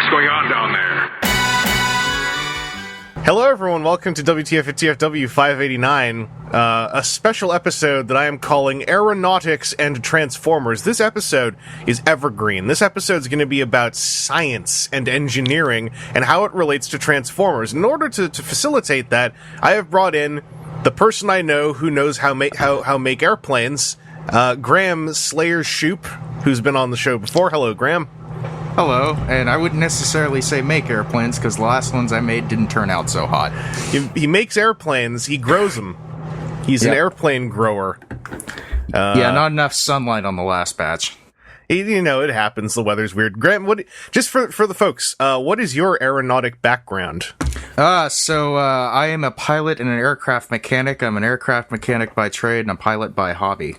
going on down there? Hello, everyone. Welcome to WTF TFW 589, a special episode that I am calling Aeronautics and Transformers. This episode is evergreen. This episode is going to be about science and engineering and how it relates to Transformers. In order to facilitate that, I have brought in the person I know who knows how make airplanes, Graham Slayershoop, who's been on the show before. Hello, Graham. Hello, and I wouldn't necessarily say make airplanes, because the last ones I made didn't turn out so hot. He makes airplanes, he grows them. He's an airplane grower. Not enough sunlight on the last batch. You know, it happens, the weather's weird. Graham, just for the folks, what is your aeronautic background? I am a pilot and an aircraft mechanic. I'm an aircraft mechanic by trade and a pilot by hobby.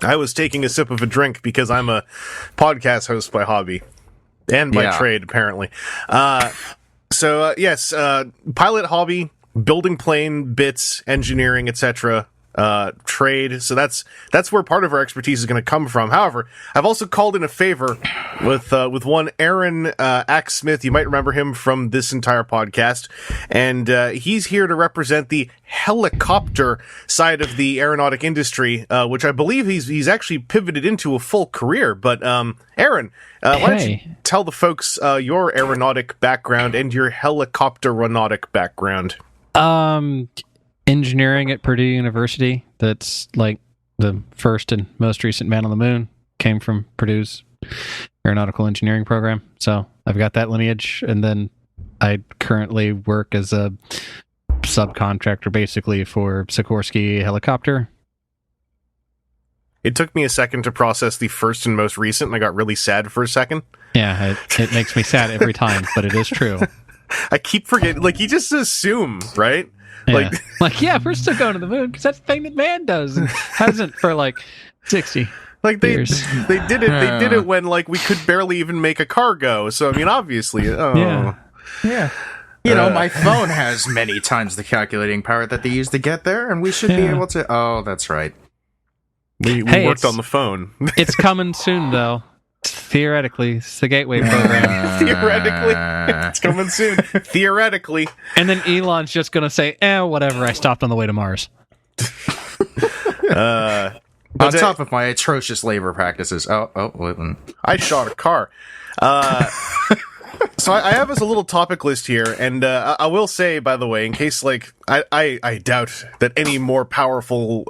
I was taking a sip of a drink because I'm a podcast host by hobby. And by trade, apparently. Yes, pilot, hobby, building plane, bits, engineering, etc., trade. So that's where part of our expertise is going to come from. However, I've also called in a favor with one Aaron Aksmth. You might remember him from this entire podcast, and he's here to represent the helicopter side of the aeronautic industry, which I believe he's actually pivoted into a full career. But Aaron, why don't you tell the folks your aeronautic background and your helicopter-ronautic background? Engineering at Purdue University. That's like the first and most recent man on the moon came from Purdue's aeronautical engineering program. So I've got that lineage. And then I currently work as a subcontractor basically for Sikorsky helicopter. It took me a second to process the first and most recent, and I got really sad for a second. Yeah, it makes me sad every time, but it is true. I keep forgetting. Like, you just assume, right? Yeah. We're still going to the moon because that's the thing that man does and hasn't for like 60 years. They did it. They did it when like we could barely even make a car go. So I mean, obviously, yeah. You know, my phone has many times the calculating power that they use to get there, and we should be able to. Oh, that's right. We worked on the phone. It's coming soon, though. Theoretically, it's the Gateway program. Theoretically, it's coming soon. Theoretically. And then Elon's just going to say, whatever, I stopped on the way to Mars. On top of my atrocious labor practices. I shot a car. So I have us a little topic list here, and I will say, by the way, in case, like, I doubt that any more powerful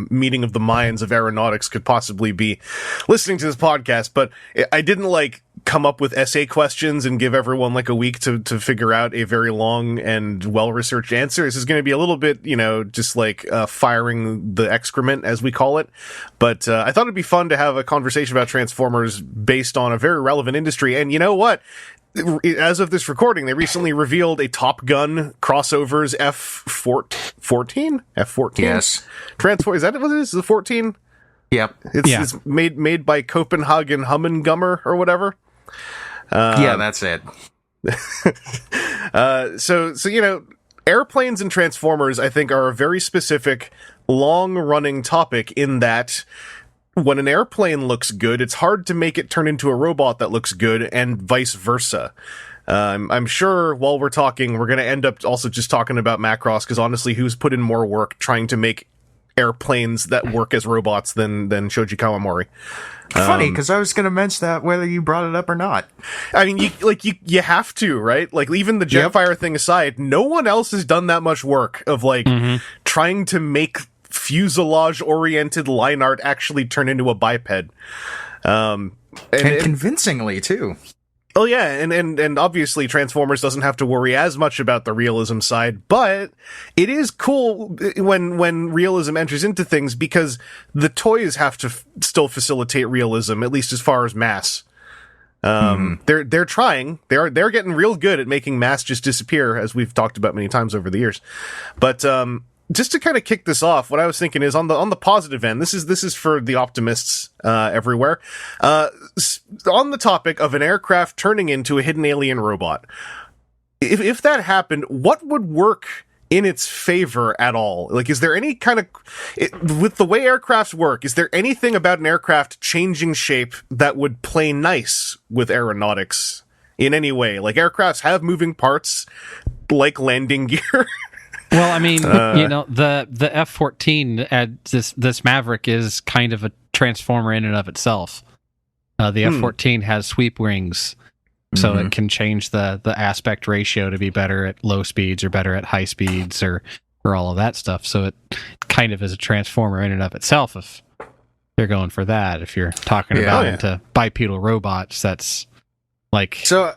meeting of the minds of aeronautics could possibly be listening to this podcast, but I didn't, like, come up with essay questions and give everyone, like, a week to figure out a very long and well-researched answer. This is going to be a little bit, just, like, firing the excrement, as we call it, but I thought it'd be fun to have a conversation about Transformers based on a very relevant industry, and you know what? As of this recording, they recently revealed a Top Gun crossovers F-14? F-14? Yes. Is that what it is? The 14? Yep. It's made by Copenhagen Hummengummer or whatever. That's it. So airplanes and Transformers, I think, are a very specific, long-running topic in that when an airplane looks good, it's hard to make it turn into a robot that looks good, and vice versa. I'm sure while we're talking, we're going to end up also just talking about Macross, because honestly, who's put in more work trying to make airplanes that work as robots than Shoji Kawamori? Funny, because I was going to mention that whether you brought it up or not. I mean, you have to, right? Like, even the Jetfire thing aside, no one else has done that much work of, like, trying to make fuselage-oriented line art actually turn into a biped. And convincingly, too. Oh, yeah, and obviously Transformers doesn't have to worry as much about the realism side, but it is cool when realism enters into things, because the toys have to still facilitate realism, at least as far as mass. They're trying. They're getting real good at making mass just disappear, as we've talked about many times over the years. But just to kind of kick this off, what I was thinking is on the positive end. This is for the optimists everywhere. On the topic of an aircraft turning into a hidden alien robot, if that happened, what would work in its favor at all? Like, is there any kind of, with the way aircrafts work, is there anything about an aircraft changing shape that would play nice with aeronautics in any way? Like, aircrafts have moving parts, like landing gear. Well, I mean, the F-14, this Maverick is kind of a transformer in and of itself. The F-14 has sweep wings, so it can change the aspect ratio to be better at low speeds or better at high speeds or all of that stuff. So it kind of is a transformer in and of itself if they're going for that. If you're talking about into bipedal robots, that's like... So,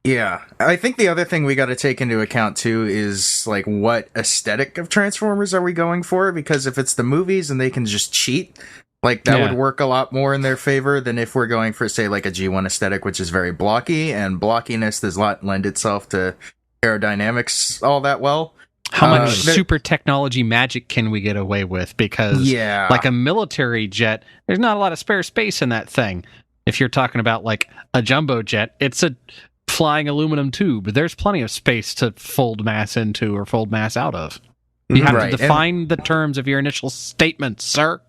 yeah. I think the other thing we got to take into account, too, is, like, what aesthetic of Transformers are we going for? Because if it's the movies and they can just cheat... Like, that would work a lot more in their favor than if we're going for, say, like a G1 aesthetic, which is very blocky, and blockiness does not lend itself to aerodynamics all that well. How much super technology magic can we get away with? Because, like a military jet, there's not a lot of spare space in that thing. If you're talking about, like, a jumbo jet, it's a flying aluminum tube. There's plenty of space to fold mass into or fold mass out of. You have to define the terms of your initial statement, sir.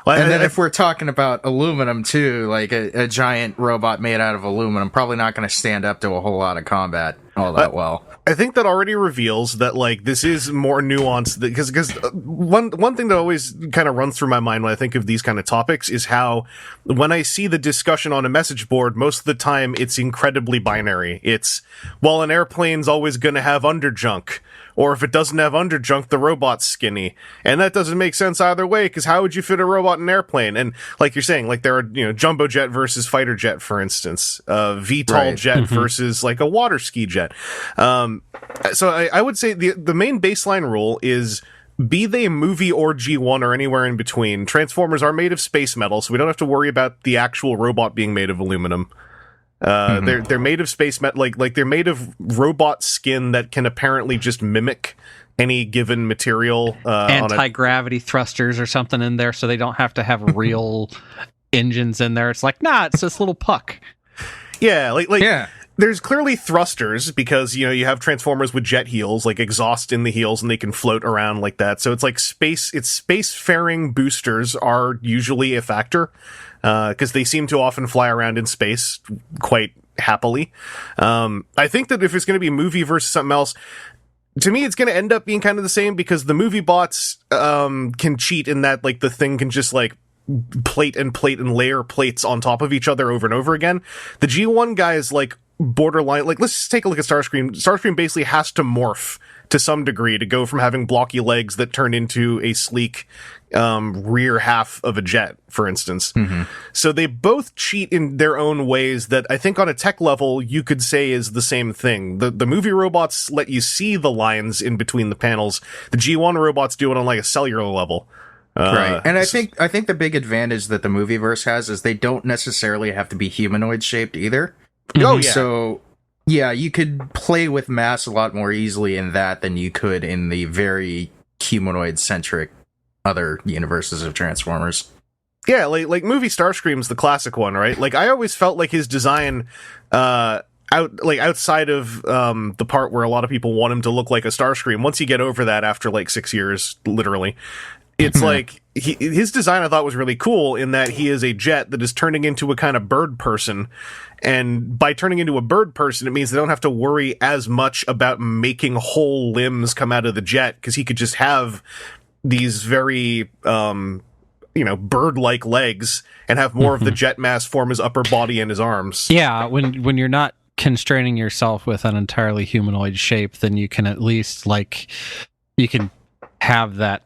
Well, and then if we're talking about aluminum too, like a giant robot made out of aluminum, probably not going to stand up to a whole lot of combat all that well. I think that already reveals that, like, this is more nuanced, because one thing that always kind of runs through my mind when I think of these kind of topics is how when I see the discussion on a message board, most of the time it's incredibly binary. It's, well, an airplane's always going to have underjunk, or if it doesn't have underjunk, the robot's skinny. And that doesn't make sense either way, because how would you fit a robot in an airplane? And like you're saying, like, there are, jumbo jet versus fighter jet, for instance, VTOL jet versus like a water ski jet. So I would say the main baseline rule is, be they movie or G1 or anywhere in between, Transformers are made of space metal, so we don't have to worry about the actual robot being made of aluminum. They're made of space metal, like they're made of robot skin that can apparently just mimic any given material. Anti-gravity thrusters or something in there, so they don't have to have real engines in there. It's like, nah, it's this little puck. Yeah, there's clearly thrusters, because, you have Transformers with jet heels, like exhaust in the heels, and they can float around like that. So it's like spacefaring boosters are usually a factor, because they seem to often fly around in space quite happily. I think that if it's going to be movie versus something else, to me, it's going to end up being kind of the same, because the movie bots can cheat in that, like, the thing can just, like, plate and layer plates on top of each other over and over again. The G1 guys, like, borderline, like, let's just take a look at Starscream. Starscream basically has to morph to some degree to go from having blocky legs that turn into a sleek rear half of a jet, for instance. So they both cheat in their own ways that I think on a tech level you could say is the same thing. The movie robots let you see the lines in between the panels. The G1 robots do it on like a cellular level. Right. And I think the big advantage that the movieverse has is they don't necessarily have to be humanoid shaped either. Oh, yeah. So, yeah, you could play with mass a lot more easily in that than you could in the very humanoid-centric other universes of Transformers. Yeah, like movie Starscream's the classic one, right? Like, I always felt like his design, outside of the part where a lot of people want him to look like a Starscream, once you get over that after, like, 6 years, literally, it's like, his design I thought was really cool in that he is a jet that is turning into a kind of bird person. And by turning into a bird person, it means they don't have to worry as much about making whole limbs come out of the jet, because he could just have these very, bird-like legs and have more of the jet mass form his upper body and his arms. Yeah, when you're not constraining yourself with an entirely humanoid shape, then you can at least, like, you can have that,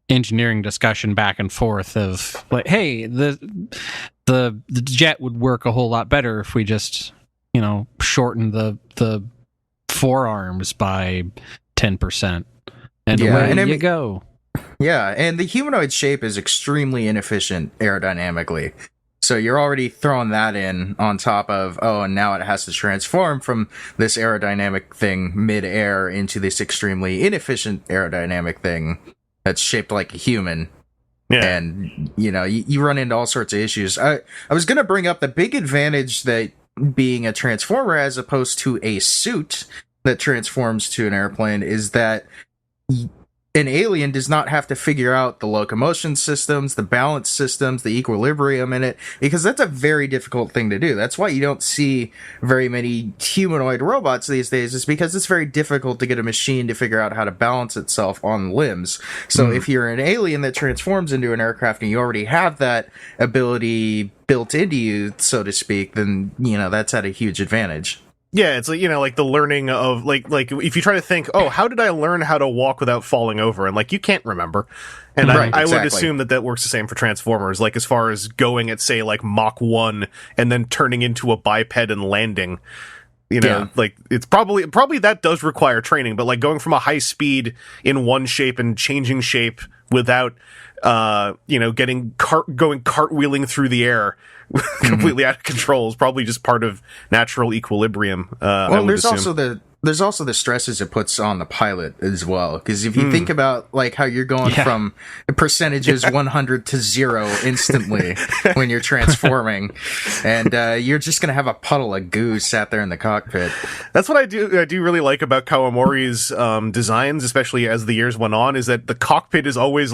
engineering discussion back and forth of, like, hey, the jet would work a whole lot better if we just, shorten the forearms by 10%. And away you go. Yeah, and the humanoid shape is extremely inefficient aerodynamically. So you're already throwing that in on top of, and now it has to transform from this aerodynamic thing mid-air into this extremely inefficient aerodynamic thing that's shaped like a human. Yeah. And, you run into all sorts of issues. I was going to bring up the big advantage that being a Transformer as opposed to a suit that transforms to an airplane is that an alien does not have to figure out the locomotion systems, the balance systems, the equilibrium in it, because that's a very difficult thing to do. That's why you don't see very many humanoid robots these days, is because it's very difficult to get a machine to figure out how to balance itself on limbs. So if you're an alien that transforms into an aircraft and you already have that ability built into you, so to speak, then, that's at a huge advantage. Yeah, it's like, like the learning of, like if you try to think, oh, how did I learn how to walk without falling over? And, you can't remember. And Right, I would exactly. assume that works the same for Transformers, as far as going at, say, Mach 1 and then turning into a biped and landing. It's probably that does require training, but, going from a high speed in one shape and changing shape without, going cartwheeling through the air completely out of control is probably just part of natural equilibrium. There's also the stresses it puts on the pilot as well, because if you think about how you're going from percentages 100 to 0 instantly when you're transforming, and you're just gonna have a puddle of goo sat there in the cockpit. That's what I do really like about Kawamori's designs, especially as the years went on, is that the cockpit is always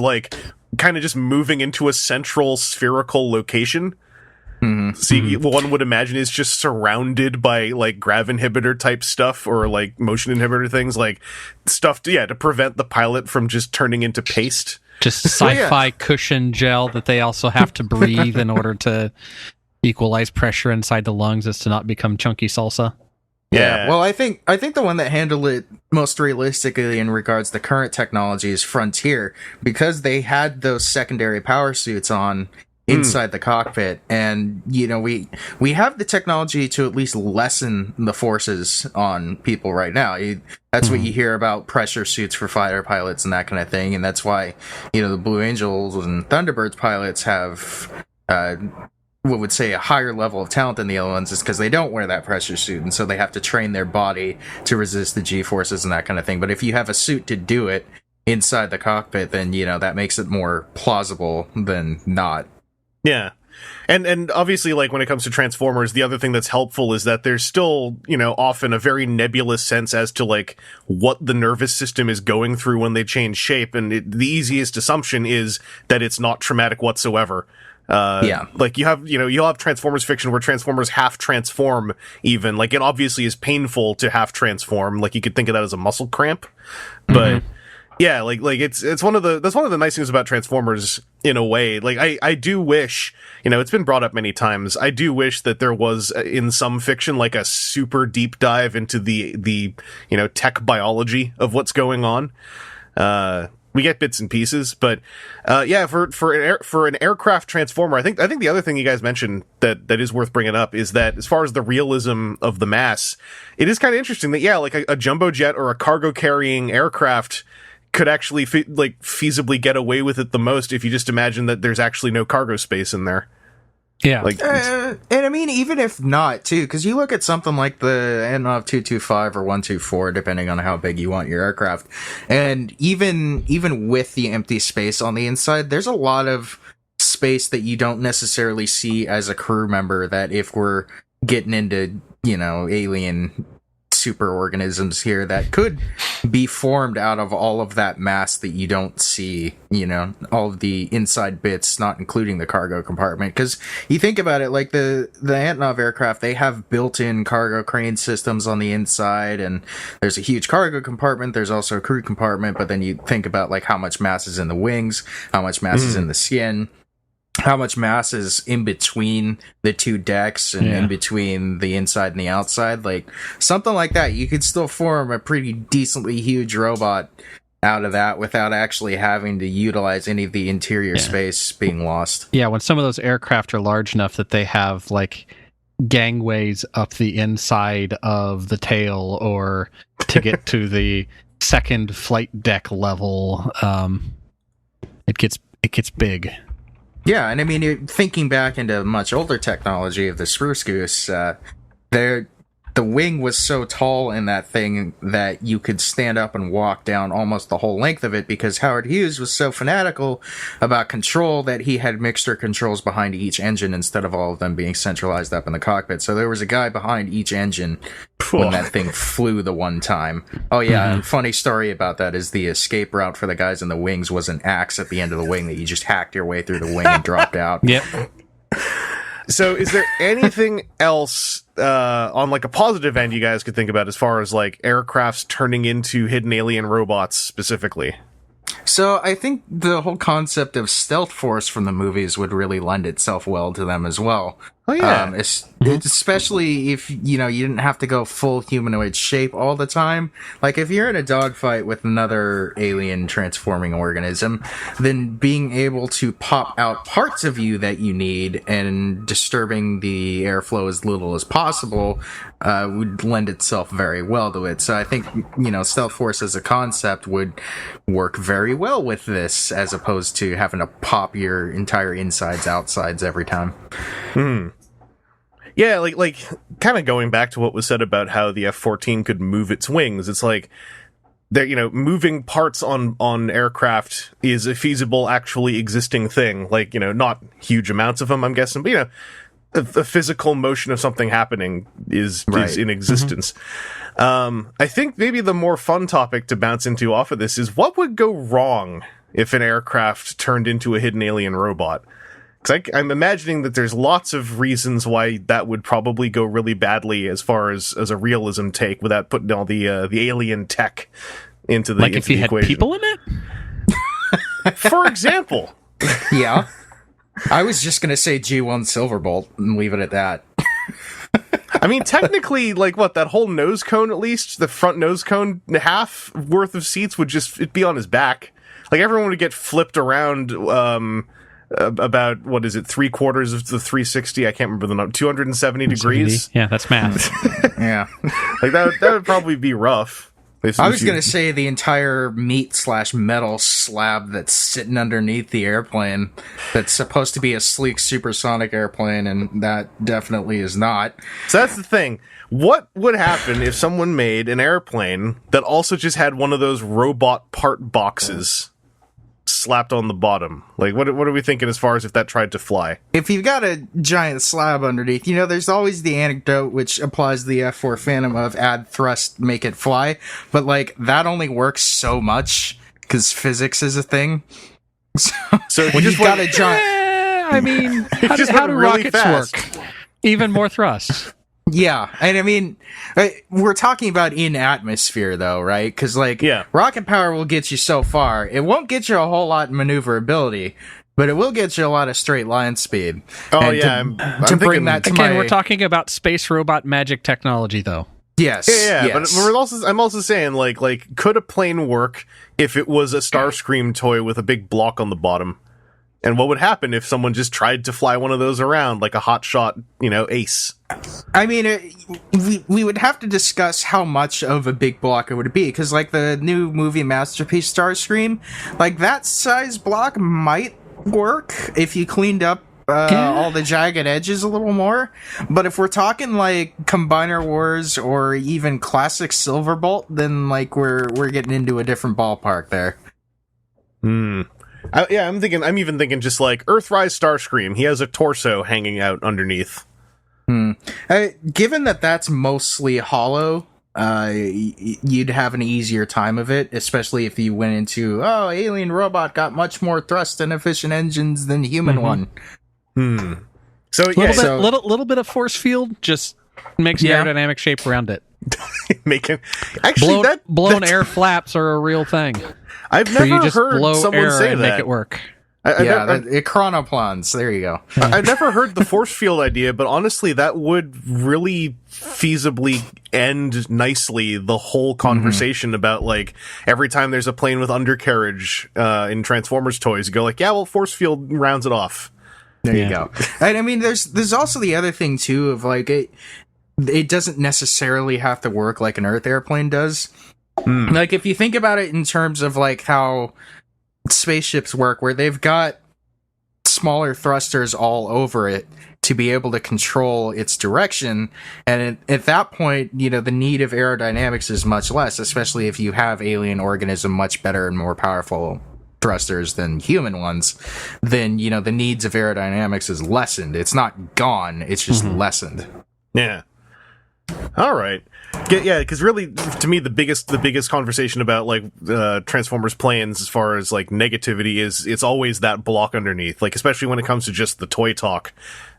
kind of just moving into a central spherical location. So one would imagine is just surrounded by grav inhibitor type stuff, or motion inhibitor things, stuff to prevent the pilot from just turning into paste. Just sci-fi cushion gel that they also have to breathe in order to equalize pressure inside the lungs as to not become chunky salsa. Yeah. Well, I think the one that handled it most realistically in regards to current technology is Frontier, because they had those secondary power suits on inside the cockpit, and we have the technology to at least lessen the forces on people right now. That's what you hear about pressure suits for fighter pilots and that kind of thing, and that's why the Blue Angels and Thunderbirds pilots have what would say a higher level of talent than the other ones, is because they don't wear that pressure suit, and so they have to train their body to resist the G-forces and that kind of thing. But if you have a suit to do it inside the cockpit, then that makes it more plausible than not. Yeah. And obviously, when it comes to Transformers, the other thing that's helpful is that there's still, often a very nebulous sense as to, what the nervous system is going through when they change shape. And the easiest assumption is that it's not traumatic whatsoever. You'll have Transformers fiction where Transformers half transform even. It obviously is painful to half transform. You could think of that as a muscle cramp. But... yeah, it's one of the nice things about Transformers in a way. I do wish, it's been brought up many times. I do wish that there was in some fiction a super deep dive into the tech biology of what's going on. We get bits and pieces, but for an aircraft transformer, I think the other thing you guys mentioned that is worth bringing up is that as far as the realism of the mass, it is kind of interesting that a jumbo jet or a cargo carrying aircraft could actually feasibly get away with it the most if you just imagine that there's actually no cargo space in there. Yeah. And I mean, even if not, too, because you look at something like the Antonov 225 or 124, depending on how big you want your aircraft, and even with the empty space on the inside, there's a lot of space that you don't necessarily see as a crew member, that if we're getting into, alien super organisms here that could be formed out of all of that mass that you don't see, all of the inside bits, not including the cargo compartment. Because you think about it, the Antonov aircraft, they have built-in cargo crane systems on the inside, and there's a huge cargo compartment, there's also a crew compartment, but then you think about how much mass is in the wings, how much mass is in the skin, how much mass is in between the two decks and in between the inside and the outside. Something like that, you could still form a pretty decently huge robot out of that without actually having to utilize any of the interior space being lost. Yeah, when some of those aircraft are large enough that they have gangways up the inside of the tail, or to get to the second flight deck level, it gets big. Yeah, and I mean, thinking back into much older technology of the Spruce Goose, the the wing was so tall in that thing that you could stand up and walk down almost the whole length of it, because Howard Hughes was so fanatical about control that he had mixture controls behind each engine instead of all of them being centralized up in the cockpit. So there was a guy behind each engine when that thing flew the one time. Oh yeah, and funny story about that is the escape route for the guys in the wings was an axe at the end of the wing that you just hacked your way through the wing and dropped out. Yep. So is there anything else on like a positive end you guys could think about as far as like aircrafts turning into hidden alien robots specifically? So I think the whole concept of stealth force from the movies would really lend itself well to them as well. Oh yeah. Especially if, you didn't have to go full humanoid shape all the time. Like, if you're in a dogfight with another alien transforming organism, then being able to pop out parts of you that you need and disturbing the airflow as little as possible would lend itself very well to it. So I think, stealth force as a concept would work very well with this, as opposed to having to pop your entire insides, outsides every time. Yeah, like kind of going back to what was said about how the F-14 could move its wings. It's like that, moving parts on aircraft is a feasible, actually existing thing. Like, not huge amounts of them, I'm guessing, but the physical motion of something happening is in existence. I think maybe the more fun topic to bounce into off of this is what would go wrong if an aircraft turned into a hidden alien robot. Because I'm imagining that there's lots of reasons why that would probably go really badly as far as a realism take, without putting all the alien tech into the like if you had equation. people in it? For example. Yeah. I was just going to say G1 Silverbolt and leave it at that. I mean, technically, like, that whole nose cone, at least, the front nose cone, half worth of seats would it'd be on his back. Like, everyone would get flipped around, about, what is it, 3/4 of the 360? I can't remember the number. 270 degrees? Yeah, that's math. Yeah. Like, that would probably be rough. I was going to say the entire meat/metal slab that's sitting underneath the airplane that's supposed to be a sleek supersonic airplane, and that definitely is not. So that's the thing. What would happen if someone made an airplane that also just had one of those robot part boxes slapped on the bottom? Like, what are we thinking as far as if that tried to fly? If you've got a giant slab underneath, there's always the anecdote which applies to the F4 Phantom of add thrust, make it fly. But, that only works so much because physics is a thing. So if you just got a giant... I mean, how do really rockets fast work? Even more thrust. Yeah, and I mean, we're talking about in atmosphere, though, right? Because, rocket power will get you so far. It won't get you a whole lot in maneuverability, but it will get you a lot of straight line speed. Oh, and yeah. To bring that to Again, we're talking about space robot magic technology, though. Yes. Yeah, yes. but I'm also saying, like, could a plane work if it was a Starscream toy with a big block on the bottom? And what would happen if someone just tried to fly one of those around like a hotshot, ace? I mean, we would have to discuss how much of a big block it would be, because, the new movie masterpiece Starscream, that size block might work if you cleaned up all the jagged edges a little more. But if we're talking, Combiner Wars or even classic Silverbolt, then, we're getting into a different ballpark there. I'm even thinking just Earthrise Starscream. He has a torso hanging out underneath. Given that that's mostly hollow, you'd have an easier time of it, especially if you went into, alien robot got much more thrust and efficient engines than human one. So little bit of force field just makes an aerodynamic shape around it. Blown air flaps are a real thing. I've never heard someone say that. Make it work. It chronoplans. There you go. I've never heard the force field idea, but honestly, that would really feasibly end nicely the whole conversation about every time there's a plane with undercarriage in Transformers toys, you go force field rounds it off. There you go. And I mean, there's also the other thing too of it doesn't necessarily have to work like an Earth airplane does. If you think about it in terms of how spaceships work, where they've got smaller thrusters all over it, to be able to control its direction. And at that point, you know, the need of aerodynamics is much less, especially if you have alien organism much better and more powerful thrusters than human ones. Then, you know, the needs of aerodynamics is lessened. It's not gone, it's just lessened. Yeah. All right. Yeah, because really, to me, the biggest conversation about like Transformers plans as far as like negativity is it's always that block underneath. Like especially when it comes to just the toy talk,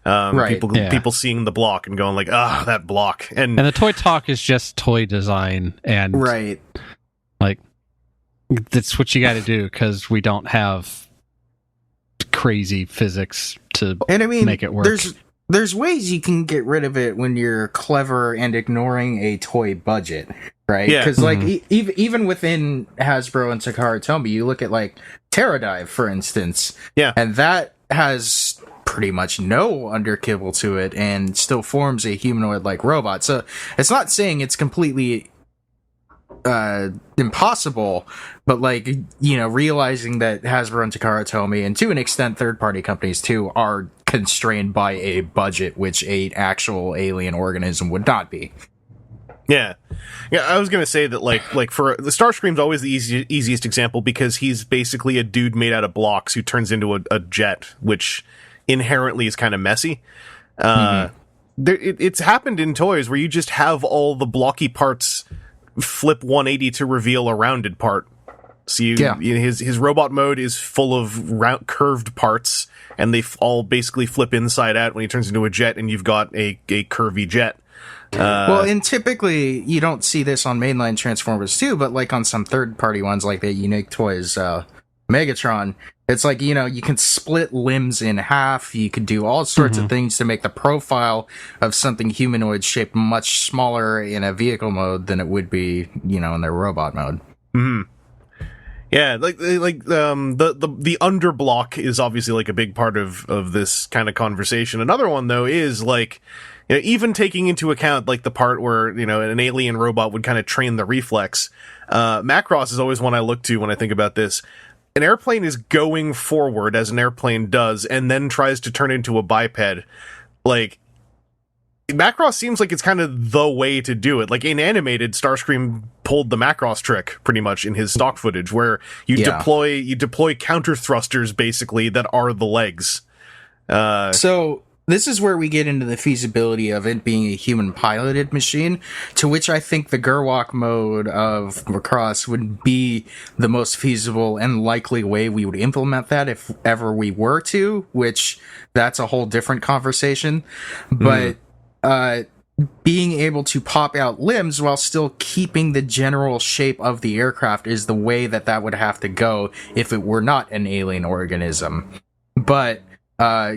Right. people seeing the block and going like, that block, and the toy talk is just toy design, and Right. like that's what you got to do because we don't have crazy physics to And I mean, make it work. There's ways you can get rid of it when you're clever and ignoring a toy budget, right? Yeah. Because like even within Hasbro and Takara Tomy, you look at like Pterodive, for instance, Yeah. and that has pretty much no underkibble to it and still forms a humanoid-like robot. So it's not saying it's completely impossible, but like, you know, realizing that Hasbro and Takara Tomy, and to an extent third-party companies too, are constrained by a budget which a actual alien organism would not be. Yeah, I was gonna say that like for the Starscream's always the easiest example because he's basically a dude made out of blocks who turns into a jet, which inherently is kind of messy. It's happened in toys where you just have all the blocky parts flip 180 to reveal a rounded part. So his robot mode is full of curved parts, and they all basically flip inside out when he turns into a jet, and you've got a curvy jet. Well, and typically you don't see this on mainline Transformers too, but like on some third-party ones, like the Unique Toys Megatron, it's like, you know, you can split limbs in half. You could do all sorts of things to make the profile of something humanoid shaped much smaller in a vehicle mode than it would be, you know, in their robot mode. Yeah, the underblock is obviously like a big part of this kind of conversation. Another one though is like, you know, even taking into account like the part where, you know, an alien robot would kind of train the reflex. Macross is always one I look to when I think about this. An airplane is going forward as an airplane does, and then tries to turn into a biped. Like, Macross seems like it's kind of the way to do it. Like in animated, Starscream pulled the Macross trick pretty much in his stock footage, where you deploy counter thrusters basically that are the legs. So this is where we get into the feasibility of it being a human piloted machine, to which I think the Gerwalk mode of Macross would be the most feasible and likely way we would implement that if ever we were to, which that's a whole different conversation. But being able to pop out limbs while still keeping the general shape of the aircraft is the way that would have to go if it were not an alien organism. But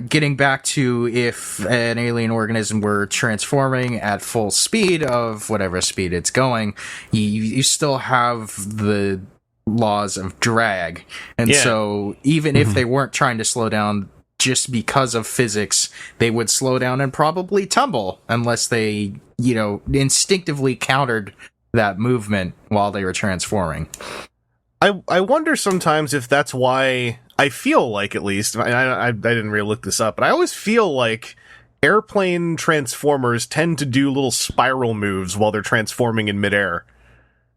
getting back to if an alien organism were transforming at full speed of whatever speed it's going, you still have the laws of drag. And so even if they weren't trying to slow down just because of physics, they would slow down and probably tumble unless they, you know, instinctively countered that movement while they were transforming. I wonder sometimes if that's why I feel like, at least, I didn't really look this up, but I always feel like airplane transformers tend to do little spiral moves while they're transforming in midair.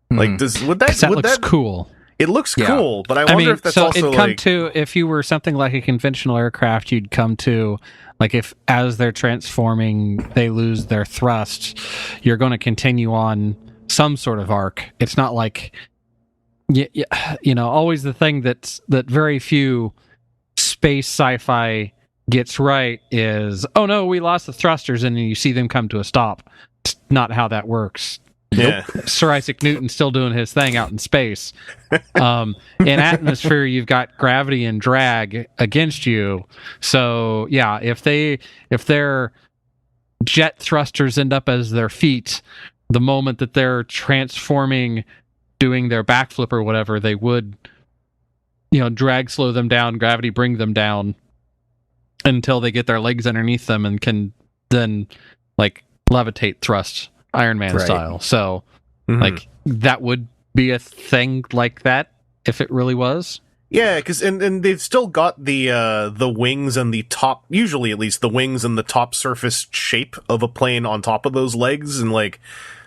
Like, that looks cool. It looks cool, but I wonder if that's also it'd come to, if you were something like a conventional aircraft, you'd come to, like, if as they're transforming, they lose their thrust, you're going to continue on some sort of arc. It's not like, you know, always the thing that very few space sci-fi gets right is, oh no, we lost the thrusters, and then you see them come to a stop. It's not how that works. Yeah. Sir Isaac Newton's still doing his thing out in space. In atmosphere, you've got gravity and drag against you. So yeah, if their jet thrusters end up as their feet, the moment that they're transforming, doing their backflip or whatever, they would, you know, drag slow them down, gravity bring them down until they get their legs underneath them and can then like levitate thrust, Iron Man style. So like that would be a thing like that if it really was. Yeah, because and they've still got the wings and the top, usually at least the wings and the top surface shape of a plane on top of those legs, and like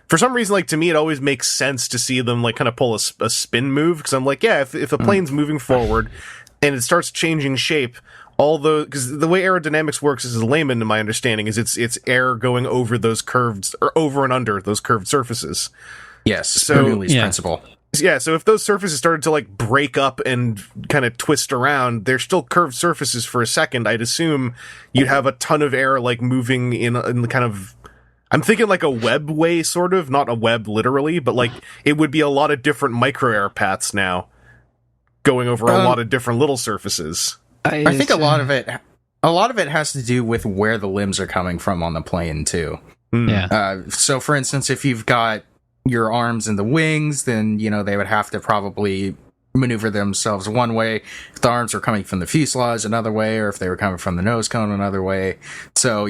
for some reason, like to me, it always makes sense to see them like kind of pull a spin move, because I'm like, yeah, if a plane's moving forward and it starts changing shape, because the way aerodynamics works as a layman, in my understanding, is it's air going over those curved or over and under those curved surfaces. Yes, so Bernoulli's principle. Yeah, so if those surfaces started to like break up and kind of twist around, they're still curved surfaces for a second. I'd assume you'd have a ton of air like moving in the kind of, I'm thinking like a web way, sort of, not a web literally, but like it would be a lot of different micro air paths now going over a lot of different little surfaces. I think a lot of it has to do with where the limbs are coming from on the plane too. Yeah. So for instance, if you've got your arms and the wings, then they would have to probably maneuver themselves one way. If the arms were coming from the fuselage another way, or if they were coming from the nose cone another way. So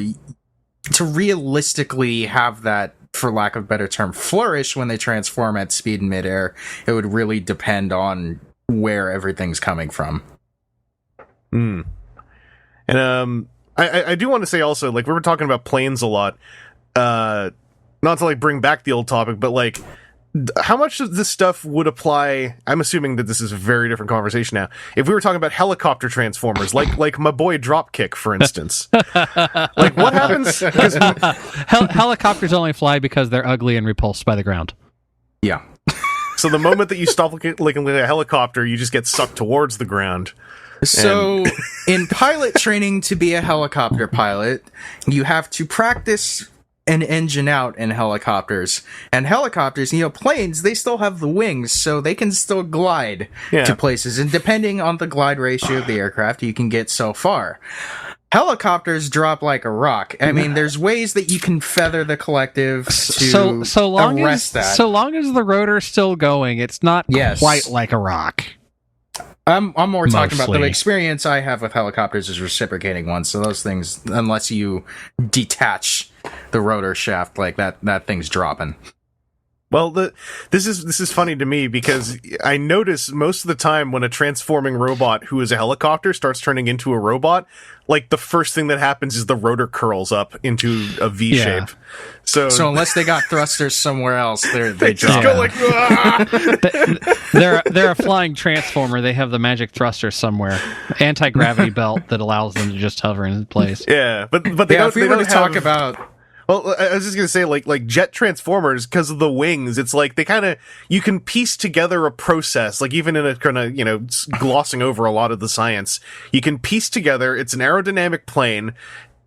to realistically have that, for lack of a better term, flourish when they transform at speed in midair, it would really depend on where everything's coming from. And I do want to say also, like, we were talking about planes a lot, not to like bring back the old topic, but like how much of this stuff would apply? I'm assuming that this is a very different conversation now. If we were talking about helicopter transformers, like my boy Dropkick, for instance, like what happens? Helicopters only fly because they're ugly and repulsed by the ground. Yeah. So the moment that you stop looking like a helicopter, you just get sucked towards the ground. So in pilot training, to be a helicopter pilot, you have to practice an engine out in helicopters. And helicopters, planes, they still have the wings, so they can still glide to places. And depending on the glide ratio of the aircraft, you can get so far. Helicopters drop like a rock. I mean, there's ways that you can feather the collective to arrest that. So long as the rotor's still going, it's not quite like a rock. I'm more talking about the experience I have with helicopters is reciprocating ones. So those things, unless you detach the rotor shaft, like that thing's dropping. Well, this is funny to me because I notice most of the time when a transforming robot who is a helicopter starts turning into a robot, like the first thing that happens is the rotor curls up into a V shape. So unless they got thrusters somewhere else, they just go like. They're a flying transformer. They have the magic thruster somewhere, anti-gravity belt that allows them to just hover in place. Yeah, but they don't. If we were to talk about. Well, I was just gonna say, like jet transformers, because of the wings, it's like you can piece together a process, like even in a kind of, glossing over a lot of the science, you can piece together, it's an aerodynamic plane,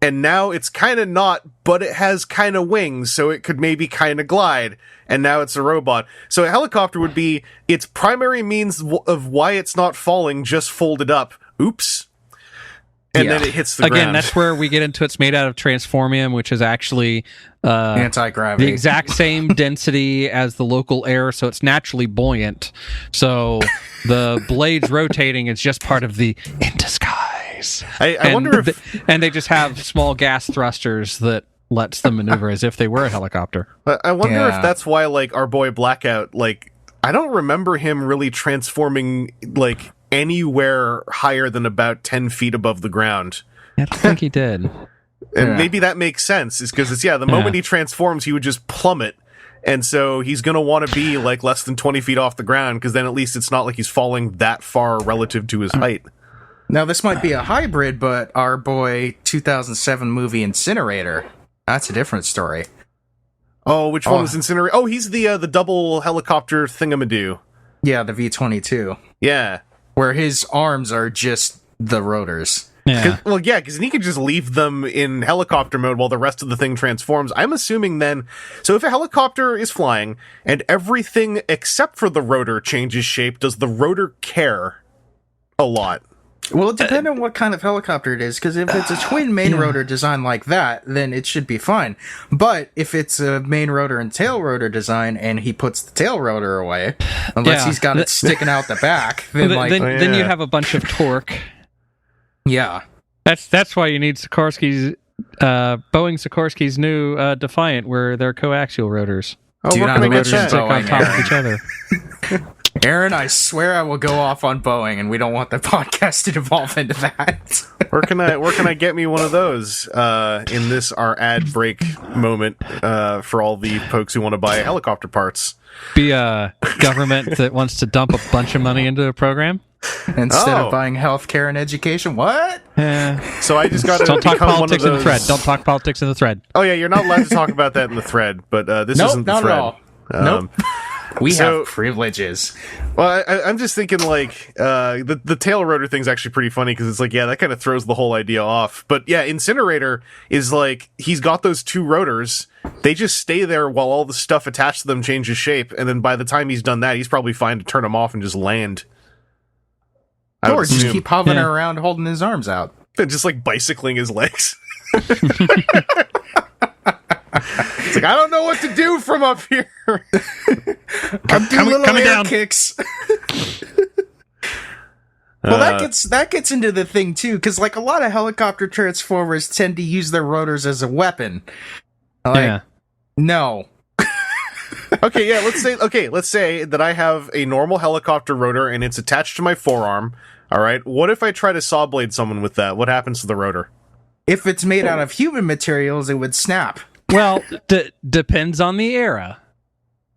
and now it's kind of not, but it has kind of wings, so it could maybe kind of glide, and now it's a robot. So a helicopter would be its primary means of why it's not falling, just folded up. Oops. And then it hits the ground. Again, that's where we get into it's made out of transformium, which is actually anti-gravity. The exact same density as the local air, so it's naturally buoyant. So the blades rotating is just part of the in disguise. I wonder if... And they just have small gas thrusters that lets them maneuver as if they were a helicopter. I wonder if that's why, like, our boy Blackout, like, I don't remember him really transforming, like, anywhere higher than about 10 feet above the ground. I don't think he did. And maybe that makes sense, is because it's, the moment he transforms, he would just plummet. And so he's going to want to be like less than 20 feet off the ground, because then at least it's not like he's falling that far relative to his height. Now, this might be a hybrid, but our boy 2007 movie Incinerator, that's a different story. Oh, which one was Incinerator? Oh, he's the double helicopter thingamadoo. Yeah, the V-22. Yeah. Where his arms are just the rotors. Yeah. Because he could just leave them in helicopter mode while the rest of the thing transforms. I'm assuming then, so if a helicopter is flying and everything except for the rotor changes shape, does the rotor care a lot? Well, it depends on what kind of helicopter it is, because if it's a twin main rotor design like that, then it should be fine. But if it's a main rotor and tail rotor design, and he puts the tail rotor away, unless he's got it sticking out the back, then then you have a bunch of torque. Yeah, that's why you need Sikorsky's Boeing Sikorsky's new Defiant, where they're coaxial rotors. Oh, Dude, we're gonna get stick on top of each other. Aaron, I swear I will go off on Boeing, and we don't want the podcast to devolve into that. Where can I get me one of those in this our ad break moment for all the folks who want to buy helicopter parts? Be a government that wants to dump a bunch of money into a program instead of buying healthcare and education. What? So I just got to don't talk politics one of those... in the thread. Don't talk politics in the thread. Oh yeah, you're not allowed to talk about that in the thread. But this isn't the not thread. At all. Nope. We have privileges. Well, I'm just thinking like the tail rotor thing's actually pretty funny because it's like, yeah, that kind of throws the whole idea off. But yeah, Incinerator is like, he's got those two rotors. They just stay there while all the stuff attached to them changes shape. And then by the time he's done that, he's probably fine to turn them off and just land. Or just keep hovering around holding his arms out. And just like bicycling his legs. It's like, I don't know what to do from up here. I'm doing little coming air down. kicks. Well, that gets into the thing too, because like a lot of helicopter transformers tend to use their rotors as a weapon. Like, no. Okay, yeah, let's say that I have a normal helicopter rotor and it's attached to my forearm. All right, what if I try to saw blade someone with that? What happens to the rotor? If it's made out of human materials, it would snap. Well, depends on the era.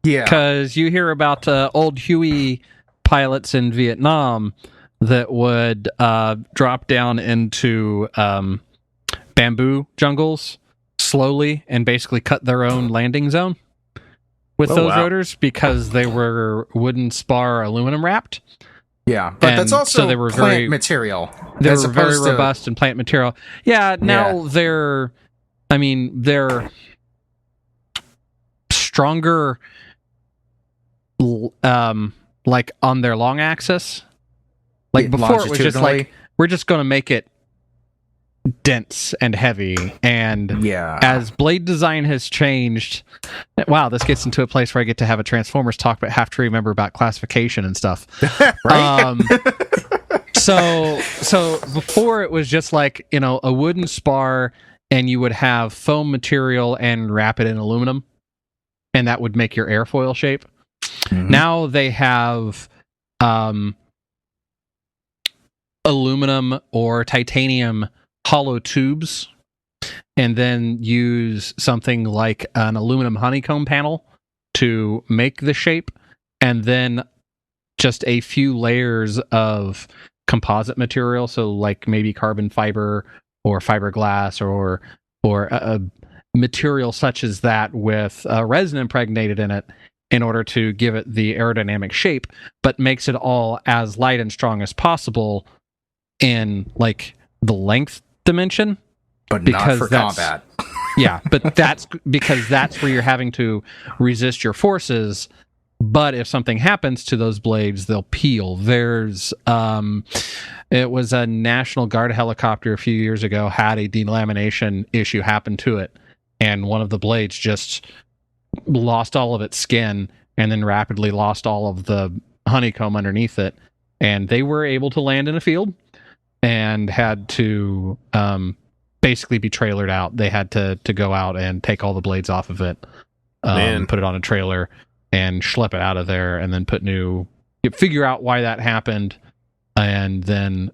Yeah. Because you hear about old Huey pilots in Vietnam that would drop down into bamboo jungles slowly and basically cut their own landing zone with those rotors because they were wooden spar aluminum wrapped. Yeah, but that's also so they were plant material. They were very robust and plant material. Yeah, now they're stronger, like on their long axis. Like before, it was just like, we're just going to make it dense and heavy. And as blade design has changed, wow, this gets into a place where I get to have a Transformers talk, but have to remember about classification and stuff. Right? So before it was just like, a wooden spar, and you would have foam material and wrap it in aluminum, and that would make your airfoil shape. Mm-hmm. Now they have aluminum or titanium hollow tubes, and then use something like an aluminum honeycomb panel to make the shape, and then just a few layers of composite material, so like maybe carbon fiber or fiberglass or a material such as that with resin impregnated in it in order to give it the aerodynamic shape, but makes it all as light and strong as possible in like the length dimension. But not for combat. Yeah, but that's because that's where you're having to resist your forces. But if something happens to those blades, they'll peel. It was a National Guard helicopter a few years ago had a delamination issue happen to it, and one of the blades just lost all of its skin and then rapidly lost all of the honeycomb underneath it. And they were able to land in a field and had to basically be trailered out. They had to go out and take all the blades off of it, put it on a trailer, and schlep it out of there, and then figure out why that happened, and then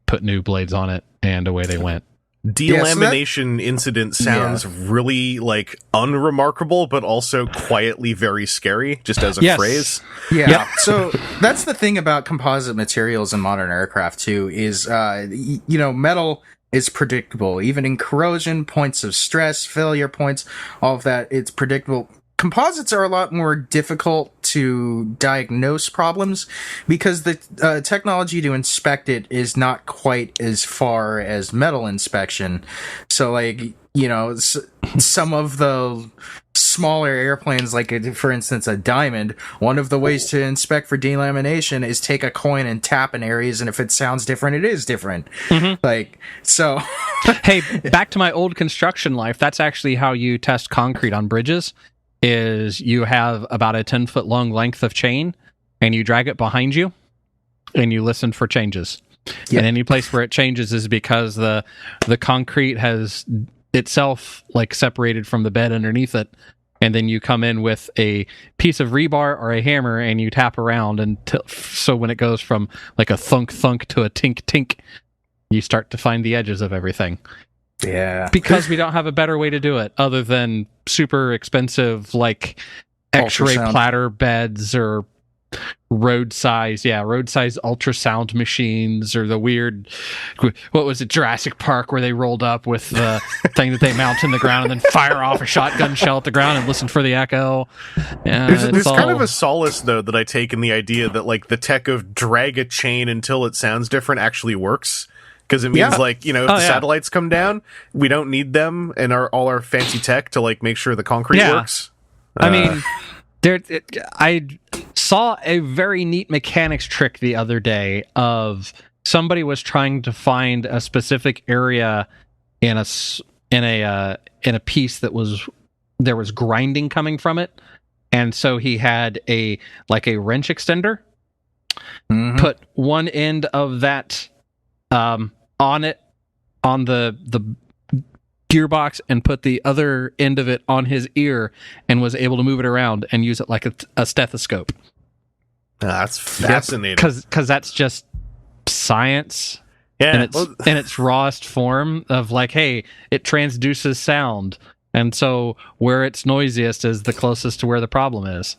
put new blades on it, and away they went. Delamination incident sounds really like unremarkable, but also quietly very scary, just as a phrase. Yeah. Yep. So that's the thing about composite materials in modern aircraft too, is metal is predictable. Even in corrosion, points of stress, failure points, all of that, it's predictable. Composites are a lot more difficult to diagnose problems because the technology to inspect it is not quite as far as metal inspection. So, some of the smaller airplanes, like for instance a Diamond, one of the ways to inspect for delamination is take a coin and tap in areas, and if it sounds different, it is different. Mm-hmm. Hey, back to my old construction life, that's actually how you test concrete on bridges. Is you have about a 10-foot long length of chain, and you drag it behind you, and you listen for changes. Yep. And any place where it changes is because the concrete has itself like separated from the bed underneath it, and then you come in with a piece of rebar or a hammer and you tap around until so when it goes from like a thunk thunk to a tink tink, you start to find the edges of everything. Yeah. Because we don't have a better way to do it other than super expensive like X-ray Ultrasound. platter beds or road-size ultrasound machines, or the weird, what was it, Jurassic Park, where they rolled up with the thing that they mount in the ground and then fire off a shotgun shell at the ground and listen for the echo. There's kind of a solace, though, that I take in the idea that, like, the tech of drag a chain until it sounds different actually works. Because it means, like, if the satellites come down, we don't need them and all our fancy tech to, like, make sure the concrete works. I mean, I saw a very neat mechanics trick the other day of somebody was trying to find a specific area in a piece that there was grinding coming from it, and so he had a wrench extender, put one end of that on the gearbox and put the other end of it on his ear, and was able to move it around and use it like a stethoscope. That's fascinating. Because that's just science. Yeah, in its rawest form of like, hey, it transduces sound, and so where it's noisiest is the closest to where the problem is.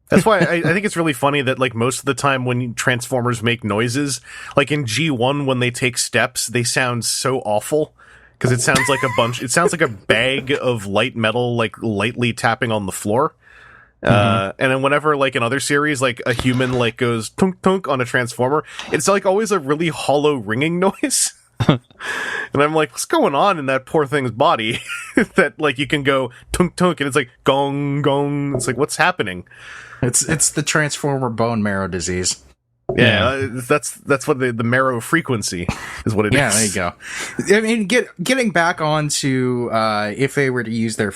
That's why I think it's really funny that, like, most of the time when Transformers make noises, like in G1 when they take steps, they sound so awful. Because it sounds like it sounds like a bag of light metal, like, lightly tapping on the floor. And then whenever, like, in other series, like, a human, like, goes tunk tunk on a Transformer, it's, like, always a really hollow ringing noise. And I'm like, what's going on in that poor thing's body? That, like, you can go tunk tunk, and it's like, gong gong. It's like, what's happening? It's the Transformer bone marrow disease. Yeah, that's what the marrow frequency is what it is. Yeah, there you go. I mean, getting back onto if they were to use their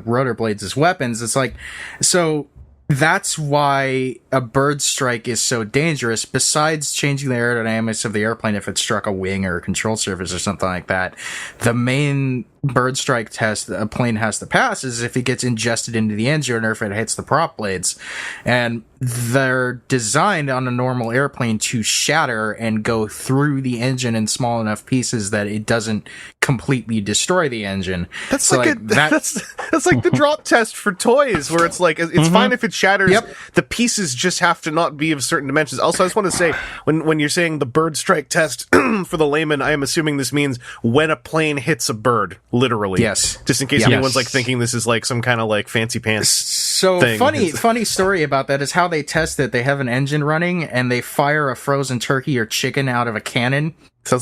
rotor blades as weapons, it's like, so that's why a bird strike is so dangerous. Besides changing the aerodynamics of the airplane if it struck a wing or a control surface or something like that, the main bird strike test that a plane has to pass is if it gets ingested into the engine or if it hits the prop blades. And they're designed on a normal airplane to shatter and go through the engine in small enough pieces that it doesn't completely destroy the engine. That's so that's like the drop test for toys, where it's like, it's fine if it shatters. Yep. The pieces just have to not be of certain dimensions. Also, I just want to say, when you're saying the bird strike test, for the layman, I am assuming this means when a plane hits a bird, literally. Yes. Just in case anyone's like thinking this is like some kind of like fancy pants. So thing. funny story about that is how they test it. They have an engine running and they fire a frozen turkey or chicken out of a cannon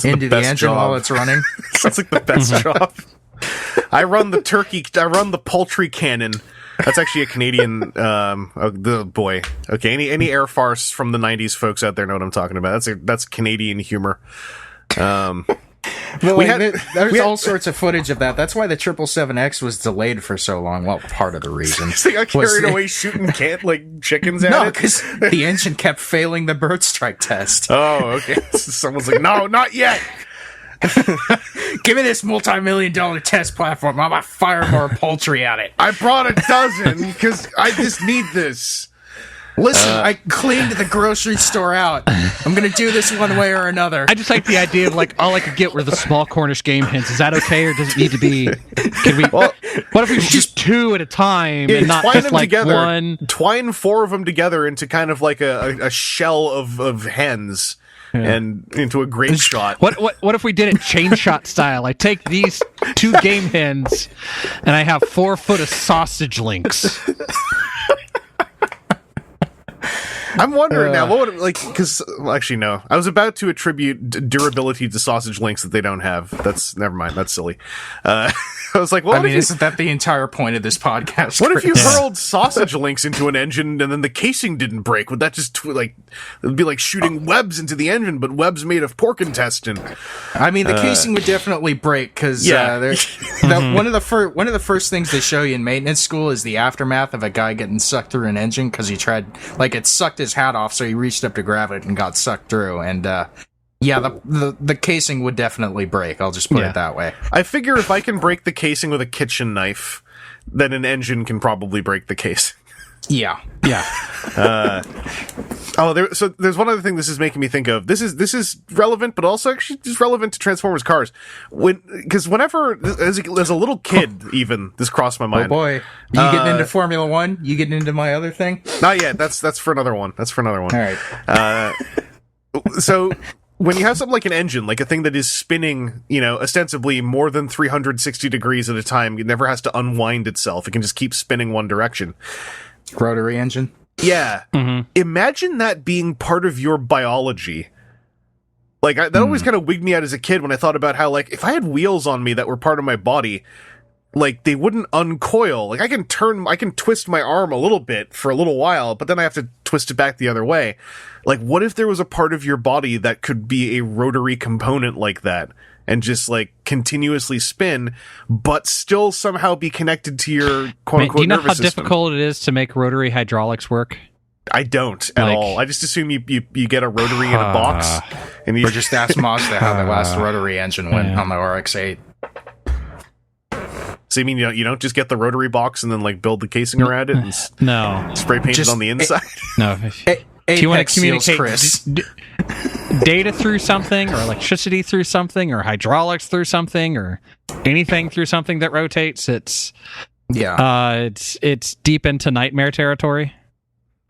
into the engine while it's running. Sounds like the best job. I run the poultry cannon. That's actually a Canadian, boy. Okay, any air farce from the 90s folks out there know what I'm talking about. That's Canadian humor. There's all sorts of footage of that. That's why the 777X was delayed for so long. Well, part of the reason. They got carried away shooting chickens at it? No, because the engine kept failing the bird strike test. Oh, okay. Someone's like, no, not yet. Give me this multi-million-dollar test platform. I'm gonna fire more poultry at it. I brought a dozen because I just need this. Listen, I cleaned the grocery store out. I'm gonna do this one way or another. I just like the idea of like all I could get were the small Cornish game hens. Is that okay, or does it need to be? Can we? Well, what if we shoot two at a time and not just like together, one? Twine four of them together into kind of like a shell of hens. Yeah. And into a grape shot. What if we did it chain shot style? I take these two game hens and I have 4 foot of sausage links. I'm wondering now, what would, like, because, well, actually, no. I was about to attribute durability to sausage links that they don't have. Never mind, that's silly. I was like, well, isn't that the entire point of this podcast? What if you hurled sausage links into an engine and then the casing didn't break? Would that just, it would be like shooting webs into the engine, but webs made of pork intestine? I mean, the casing would definitely break, because one of the first things they show you in maintenance school is the aftermath of a guy getting sucked through an engine because he tried, it sucked his hat off, so he reached up to grab it and got sucked through, and Yeah, the casing would definitely break. I'll just put it that way. I figure if I can break the casing with a kitchen knife, then an engine can probably break the casing. Yeah. There's one other thing this is making me think of. This is relevant, but also actually just relevant to Transformers cars. Because whenever, as a little kid, even, this crossed my mind. Oh boy. You getting into Formula One? You getting into my other thing? Not yet. That's for another one. All right. So when you have something like an engine, like a thing that is spinning, ostensibly more than 360 degrees at a time, it never has to unwind itself. It can just keep spinning one direction. Rotary engine? Yeah. Mm-hmm. Imagine that being part of your biology. Like, that always kind of wigged me out as a kid when I thought about how, like, if I had wheels on me that were part of my body, like, they wouldn't uncoil. Like, I can twist my arm a little bit for a little while, but then I have to twist it back the other way. Like, what if there was a part of your body that could be a rotary component like that? And just, like, continuously spin, but still somehow be connected to your quote-unquote nervous system. Do you know how difficult it is to make rotary hydraulics work? I don't at all. I just assume you get a rotary in a box. And or just ask Mazda how the last rotary engine went on the RX-8. So you mean you don't just get the rotary box and then, like, build the casing around it and spray paint it on the inside? No. If you want to communicate data through something, or electricity through something, or hydraulics through something, or anything through something that rotates, it's deep into nightmare territory.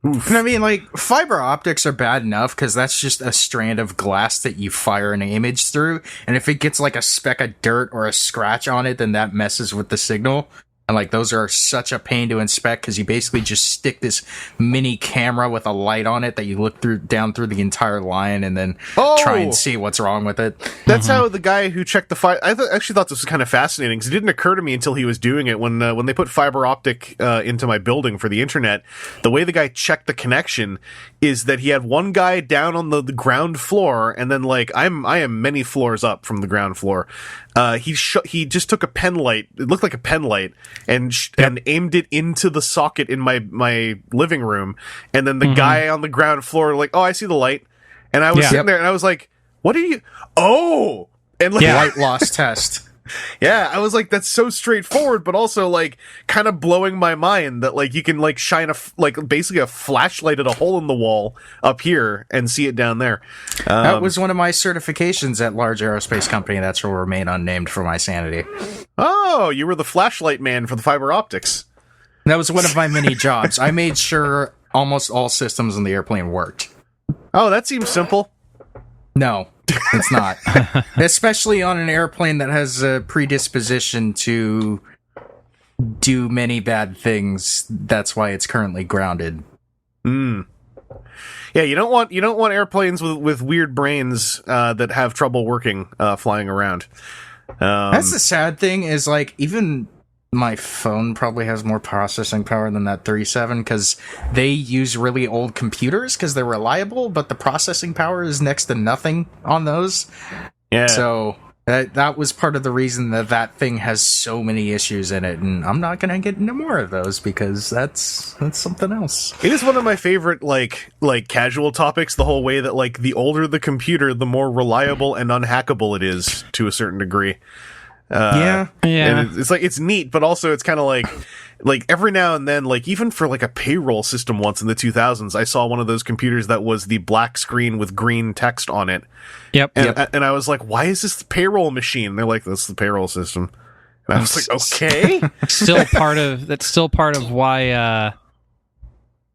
Oof. I mean, like, fiber optics are bad enough because that's just a strand of glass that you fire an image through, and if it gets like a speck of dirt or a scratch on it, then that messes with the signal. And, like, those are such a pain to inspect because you basically just stick this mini camera with a light on it that you look down through the entire line and then try and see what's wrong with it. That's how the guy who checked the fiber... I actually thought this was kind of fascinating because it didn't occur to me until he was doing it. When they put fiber optic into my building for the internet, the way the guy checked the connection is that he had one guy down on the ground floor, and then, like, I am many floors up from the ground floor. He just took a pen light. It looked like a pen light, and aimed it into the socket in my living room. And then the guy on the ground floor, like, oh, I see the light. And I was sitting there, and I was like, what are you? Oh, and like light loss test. Yeah, I was like, that's so straightforward, but also, like, kind of blowing my mind that, like, you can, like, shine basically a flashlight at a hole in the wall up here and see it down there. That was one of my certifications at large aerospace company. That's will remain unnamed for my sanity. Oh, you were the flashlight man for the fiber optics. That was one of my many jobs. I made sure almost all systems in the airplane worked. Oh, that seems simple. No. It's not. Especially on an airplane that has a predisposition to do many bad things. That's why it's currently grounded. Yeah, you don't want airplanes with weird brains that have trouble working flying around. That's the sad thing is, like, even my phone probably has more processing power than that 37 because they use really old computers because they're reliable, but the processing power is next to nothing on those. Yeah. So that was part of the reason that thing has so many issues in it, and I'm not gonna get into more of those because that's something else. It is one of my favorite like casual topics. The whole way that, like, the older the computer, the more reliable and unhackable it is to a certain degree. Yeah. And it's like, it's neat, but also it's kind of like every now and then, like, even for like a payroll system once in the 2000s, I saw one of those computers that was the black screen with green text on it. Yep. And I was like, why is this the payroll machine? And they're like, that's the payroll system. And I was like, okay. That's still part of why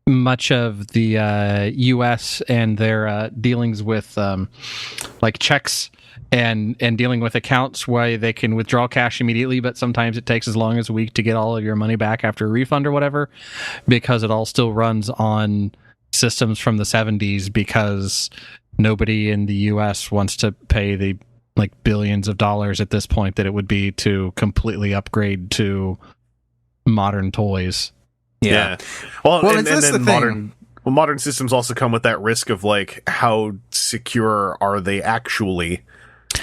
much of the U.S. and their dealings with like checks and dealing with accounts, why they can withdraw cash immediately, but sometimes it takes as long as a week to get all of your money back after a refund or whatever, because it all still runs on systems from the 70s, because nobody in the US wants to pay the billions of dollars at this point that it would be to completely upgrade to modern toys. Yeah. Well, and then modern systems also come with that risk of, like, how secure are they actually?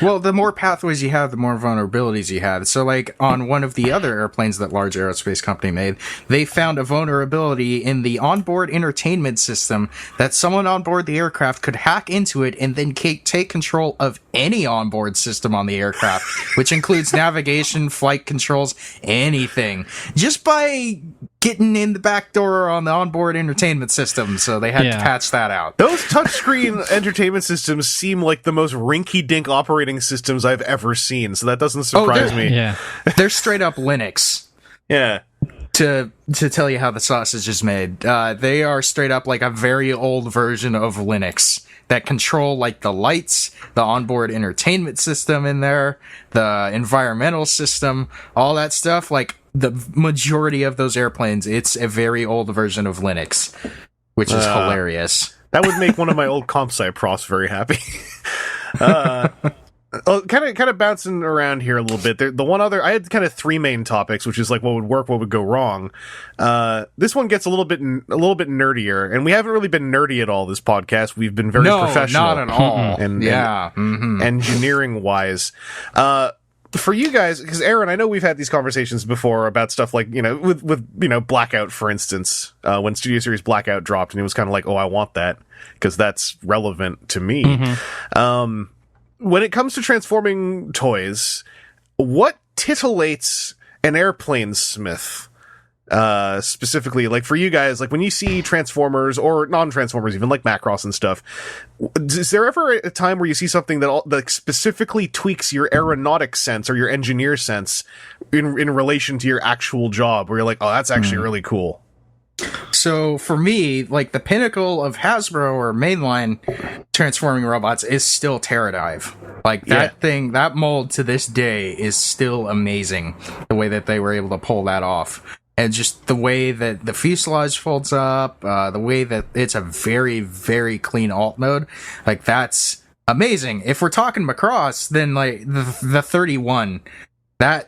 Well, the more pathways you have, the more vulnerabilities you have. So, like, on one of the other airplanes that large aerospace company made, they found a vulnerability in the onboard entertainment system that someone on board the aircraft could hack into it and then take control of any onboard system on the aircraft, which includes navigation, flight controls, anything, just by getting in the back door on the onboard entertainment system. So they had to patch that out. Those touchscreen entertainment systems seem like the most rinky-dink operating systems I've ever seen, so that doesn't surprise me. Yeah. They're straight up Linux. Yeah. To tell you how the sausage is made, they are straight up like a very old version of Linux that control like the lights, the onboard entertainment system in there, the environmental system, all that stuff. Like the majority of those airplanes, it's a very old version of Linux, which is hilarious. That would make one of my old comp sci profs very happy. Kind of bouncing around here a little bit. The one other, I had kind of three main topics, which is like what would work, what would go wrong. This one gets a little bit nerdier, and we haven't really been nerdy at all this podcast. We've been very professional, not at all, and engineering wise. For you guys, because Aaron, I know we've had these conversations before about stuff like, with Blackout, for instance, when Studio Series Blackout dropped, and it was kind of like, oh, I want that because that's relevant to me. When it comes to transforming toys, what titillates an airplane smith? Specifically, like for you guys, like when you see Transformers or non-Transformers, even like Macross and stuff, is there ever a time where you see something that specifically tweaks your aeronautic sense or your engineer sense in relation to your actual job, where you're like, oh, that's actually really cool? So for me, like the pinnacle of Hasbro or mainline transforming robots is still Pterodive. Like that thing, that mold to this day is still amazing. The way that they were able to pull that off. And just the way that the fuselage folds up, the way that it's a very, very clean alt mode, like that's amazing. If we're talking Macross, then like the 31, that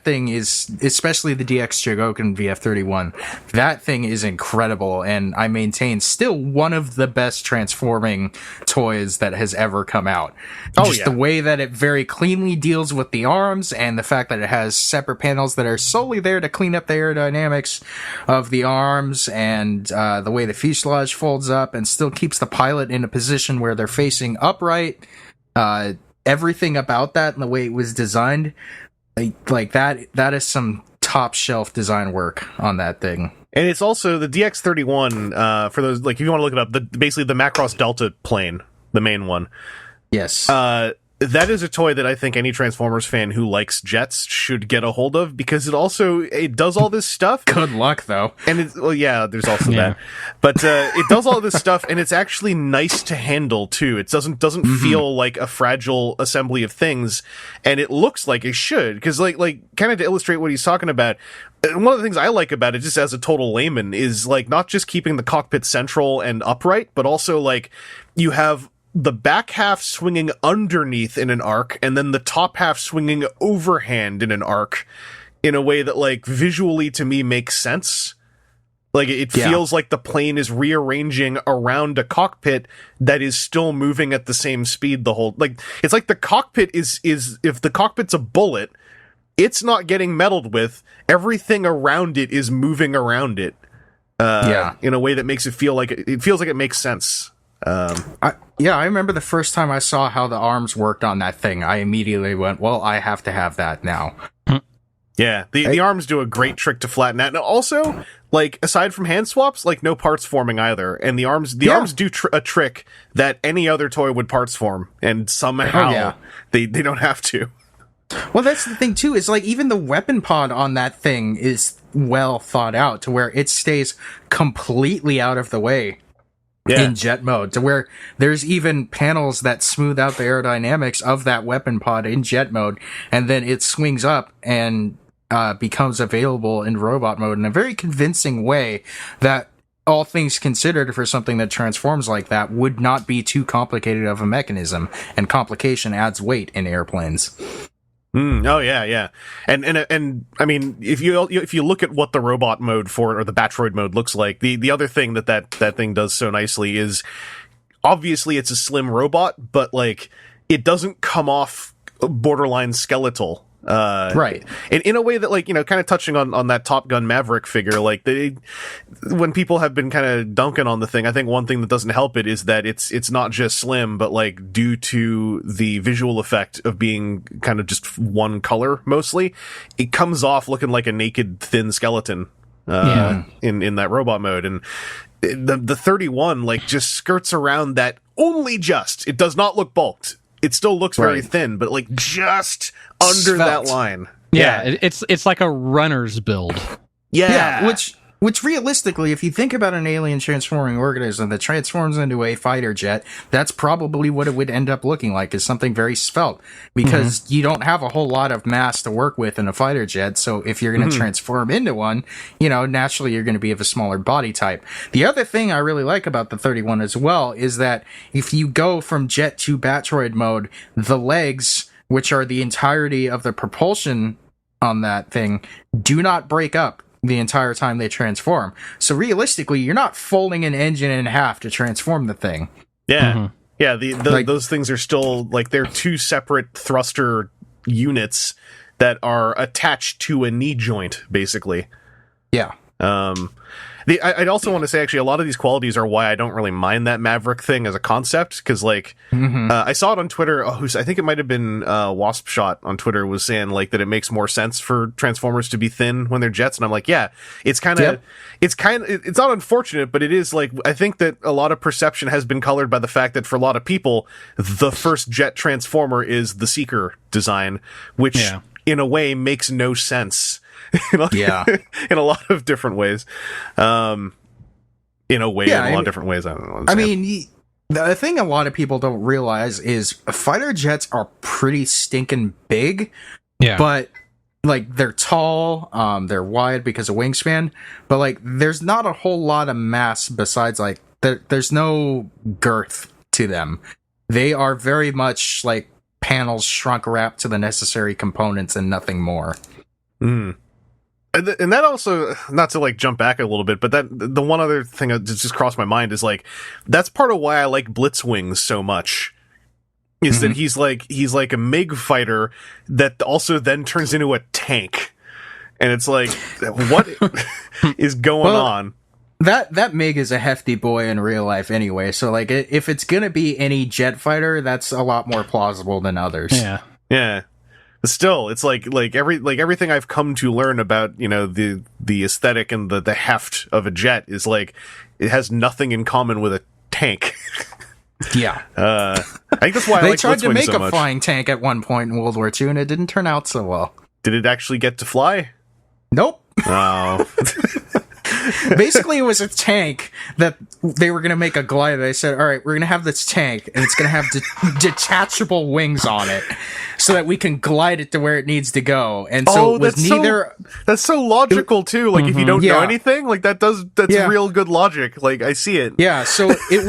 thing is, especially the DX Chogokin VF31, that thing is incredible, and I maintain still one of the best transforming toys that has ever come out. The way that it very cleanly deals with the arms, and the fact that it has separate panels that are solely there to clean up the aerodynamics of the arms, and the way the fuselage folds up and still keeps the pilot in a position where they're facing upright. Everything about that and the way it was designed, like that is some top shelf design work on that thing. And it's also the DX31, for those, like, if you want to look it up, basically the Macross Delta plane, the main one. Yes. That is a toy that I think any Transformers fan who likes jets should get a hold of, because it does all this stuff. Good luck, though. And there's also that. But it does all this stuff, and it's actually nice to handle too. It doesn't feel like a fragile assembly of things, and it looks like it should. Because like kind of to illustrate what he's talking about, one of the things I like about it, just as a total layman, is like not just keeping the cockpit central and upright, but also like you have the back half swinging underneath in an arc, and then the top half swinging overhand in an arc, in a way that, like, visually to me makes sense. Like, it feels like the plane is rearranging around a cockpit that is still moving at the same speed the whole... Like, it's like the cockpit is if the cockpit's a bullet, it's not getting meddled with. Everything around it is moving around it. In a way that makes it feel like... It feels like it makes sense. I remember the first time I saw how the arms worked on that thing. I immediately went, well, I have to have that now. Yeah, the arms do a great trick to flatten that. And also, like, aside from hand swaps, like, no parts forming either. And the arms do a trick that any other toy would parts form. And somehow they don't have to. Well, that's the thing, too, is, like, even the weapon pod on that thing is well thought out to where it stays completely out of the way. In jet mode, to where there's even panels that smooth out the aerodynamics of that weapon pod in jet mode, and then it swings up and becomes available in robot mode in a very convincing way that, all things considered, for something that transforms like that, would not be too complicated of a mechanism, and complication adds weight in airplanes. Oh yeah. And I mean, if you look at what the robot mode for it, or the Batroid mode, looks like, the other thing that thing does so nicely is, obviously it's a slim robot, but like it doesn't come off borderline skeletal. Right. In a way that, like, kind of touching on that Top Gun Maverick figure, like, when people have been kind of dunking on the thing, I think one thing that doesn't help it is that it's not just slim, but, like, due to the visual effect of being kind of just one color mostly, it comes off looking like a naked, thin skeleton in that robot mode. And the 31, like, just skirts around that only just. It does not look bulked. It still looks very thin, but, like, just under that line. Yeah, it's like a runner's build. Yeah, which realistically, if you think about an alien transforming organism that transforms into a fighter jet, that's probably what it would end up looking like, is something very svelte, because you don't have a whole lot of mass to work with in a fighter jet. So if you're going to transform into one, naturally you're going to be of a smaller body type. The other thing I really like about the 31 as well is that if you go from jet to Batroid mode, the legs, which are the entirety of the propulsion on that thing, do not break up the entire time they transform. So realistically, you're not folding an engine in half to transform the thing. Yeah. Yeah, those things are still, like, they're two separate thruster units that are attached to a knee joint, basically. Yeah. I'd also want to say, actually, a lot of these qualities are why I don't really mind that Maverick thing as a concept, because, like, I saw it on Twitter. I think it might have been Wasp Shot on Twitter was saying, like, that it makes more sense for Transformers to be thin when they're jets, and I'm like, yeah, it's not unfortunate, but it is, like, I think that a lot of perception has been colored by the fact that for a lot of people, the first jet Transformer is the Seeker design, which in a way makes no sense. In a lot of different ways. In a lot of different ways. I don't know. I mean, the thing a lot of people don't realize is fighter jets are pretty stinking big. Yeah. But, like, they're tall, they're wide because of wingspan, but, like, there's not a whole lot of mass besides, like, there's no girth to them. They are very much like panels shrunk wrapped to the necessary components and nothing more. And that also, not to, like, jump back a little bit, but the one other thing that just crossed my mind is, like, that's part of why I like Blitzwings so much, is that he's like a MiG fighter that also then turns into a tank. And it's like, what is going on? That MiG is a hefty boy in real life anyway, so, like, if it's gonna be any jet fighter, that's a lot more plausible than others. Yeah. Still, it's like everything I've come to learn about, the aesthetic and the heft of a jet is, like, it has nothing in common with a tank. Yeah. I think that's why they I like tried to make so a much. flying tank at one point in World War II, and it didn't turn out so well. Did it actually get to fly? Nope. Oh. Basically, it was a tank that they were going to make a glider. They said, all right, we're going to have this tank, and it's going to have detachable wings on it so that we can glide it to where it needs to go. And so it was that's so logical, too. Like, if you don't know anything, like, that's real good logic. Like, I see it. Yeah, so it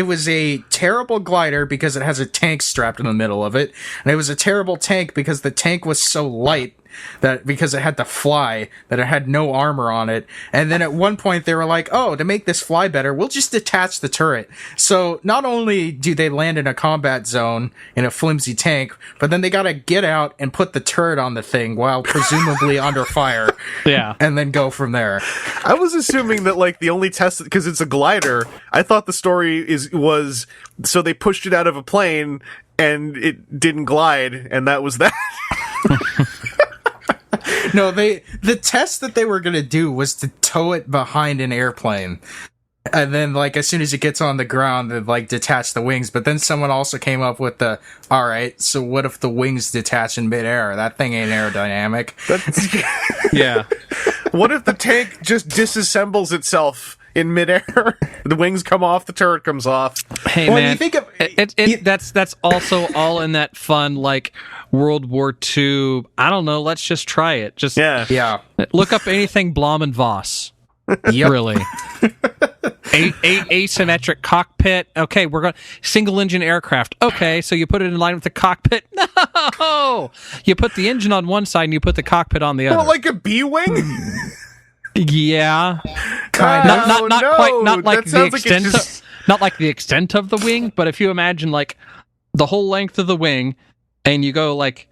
was a terrible glider because it has a tank strapped in the middle of it, and it was a terrible tank because the tank was so light that because it had to fly, that it had no armor on it. And then at one point they were like, oh, to make this fly better, we'll just detach the turret. So not only do they land in a combat zone in a flimsy tank, but then they gotta get out and put the turret on the thing while presumably under fire. Yeah. And then go from there. I was assuming that, like, the only test, because it's a glider, I thought the story was so they pushed it out of a plane and it didn't glide, and that was that. No, the test that they were going to do was to tow it behind an airplane. And then, like, as soon as it gets on the ground, they'd, like, detach the wings. But then someone also came up with alright, so what if the wings detach in midair? That thing ain't aerodynamic. Yeah. What if the tank just disassembles itself in midair? The wings come off, the turret comes off. Hey, well, man, you think of, that's also all in that fun, like, World War II, I don't know, let's just try it. Just look up anything Blom and Voss. Yep. Really. Asymmetric cockpit. Okay, we're going single engine aircraft. Okay, so you put it in line with the cockpit. No, you put the engine on one side and you put the cockpit on the other. Well, like a B-wing. Yeah, kind of. Not quite. Not like the extent. Not like the extent of the wing, but if you imagine, like, the whole length of the wing, and you go like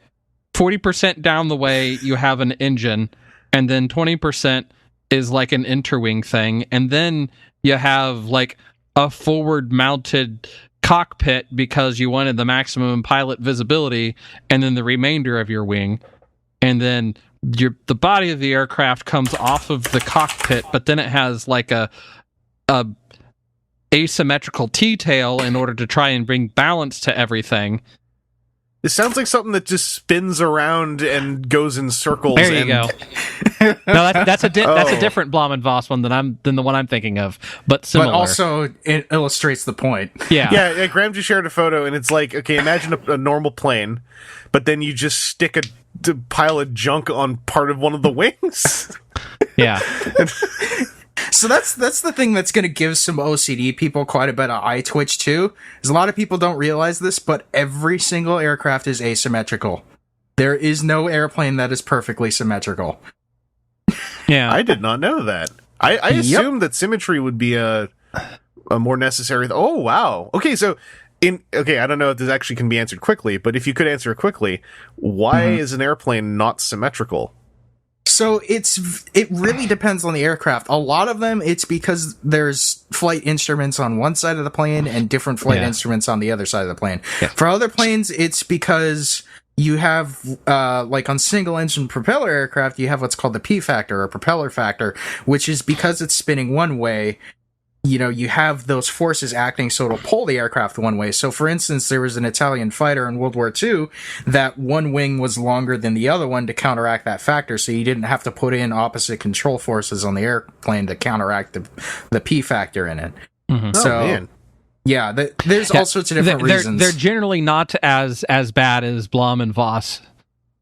40% down the way, you have an engine, and then 20% is like an interwing thing, and then you have like a forward mounted cockpit because you wanted the maximum pilot visibility, and then the remainder of your wing, and then the body of the aircraft comes off of the cockpit, but then it has like a asymmetrical T-tail in order to try and bring balance to everything. It sounds like something that just spins around and goes in circles. There you go. No, that's a different Blom and Voss one than the one I'm thinking of, but similar. But also, it illustrates the point. Yeah. Graham just shared a photo, and it's like, okay, imagine a normal plane, but then you just stick a pile of junk on part of one of the wings. Yeah. So that's the thing that's going to give some OCD people quite a bit of eye twitch too. Is a lot of people don't realize this, but every single aircraft is asymmetrical. There is no airplane that is perfectly symmetrical. Yeah, I did not know that. I assumed that symmetry would be a more necessary. Oh wow. Okay, so I don't know if this actually can be answered quickly, but if you could answer it quickly, why is an airplane not symmetrical? So it really depends on the aircraft. A lot of them, it's because there's flight instruments on one side of the plane and different flight instruments on the other side of the plane. Yeah. For other planes, it's because you have, like on single engine propeller aircraft, you have what's called the P factor or propeller factor, which is because it's spinning one way. You know, you have those forces acting so it'll pull the aircraft one way. So, for instance, there was an Italian fighter in World War II that one wing was longer than the other one to counteract that factor, so you didn't have to put in opposite control forces on the airplane to counteract the P factor in it. Mm-hmm. So, man. Yeah, there's all sorts of different reasons. They're generally not as bad as Blom and Voss.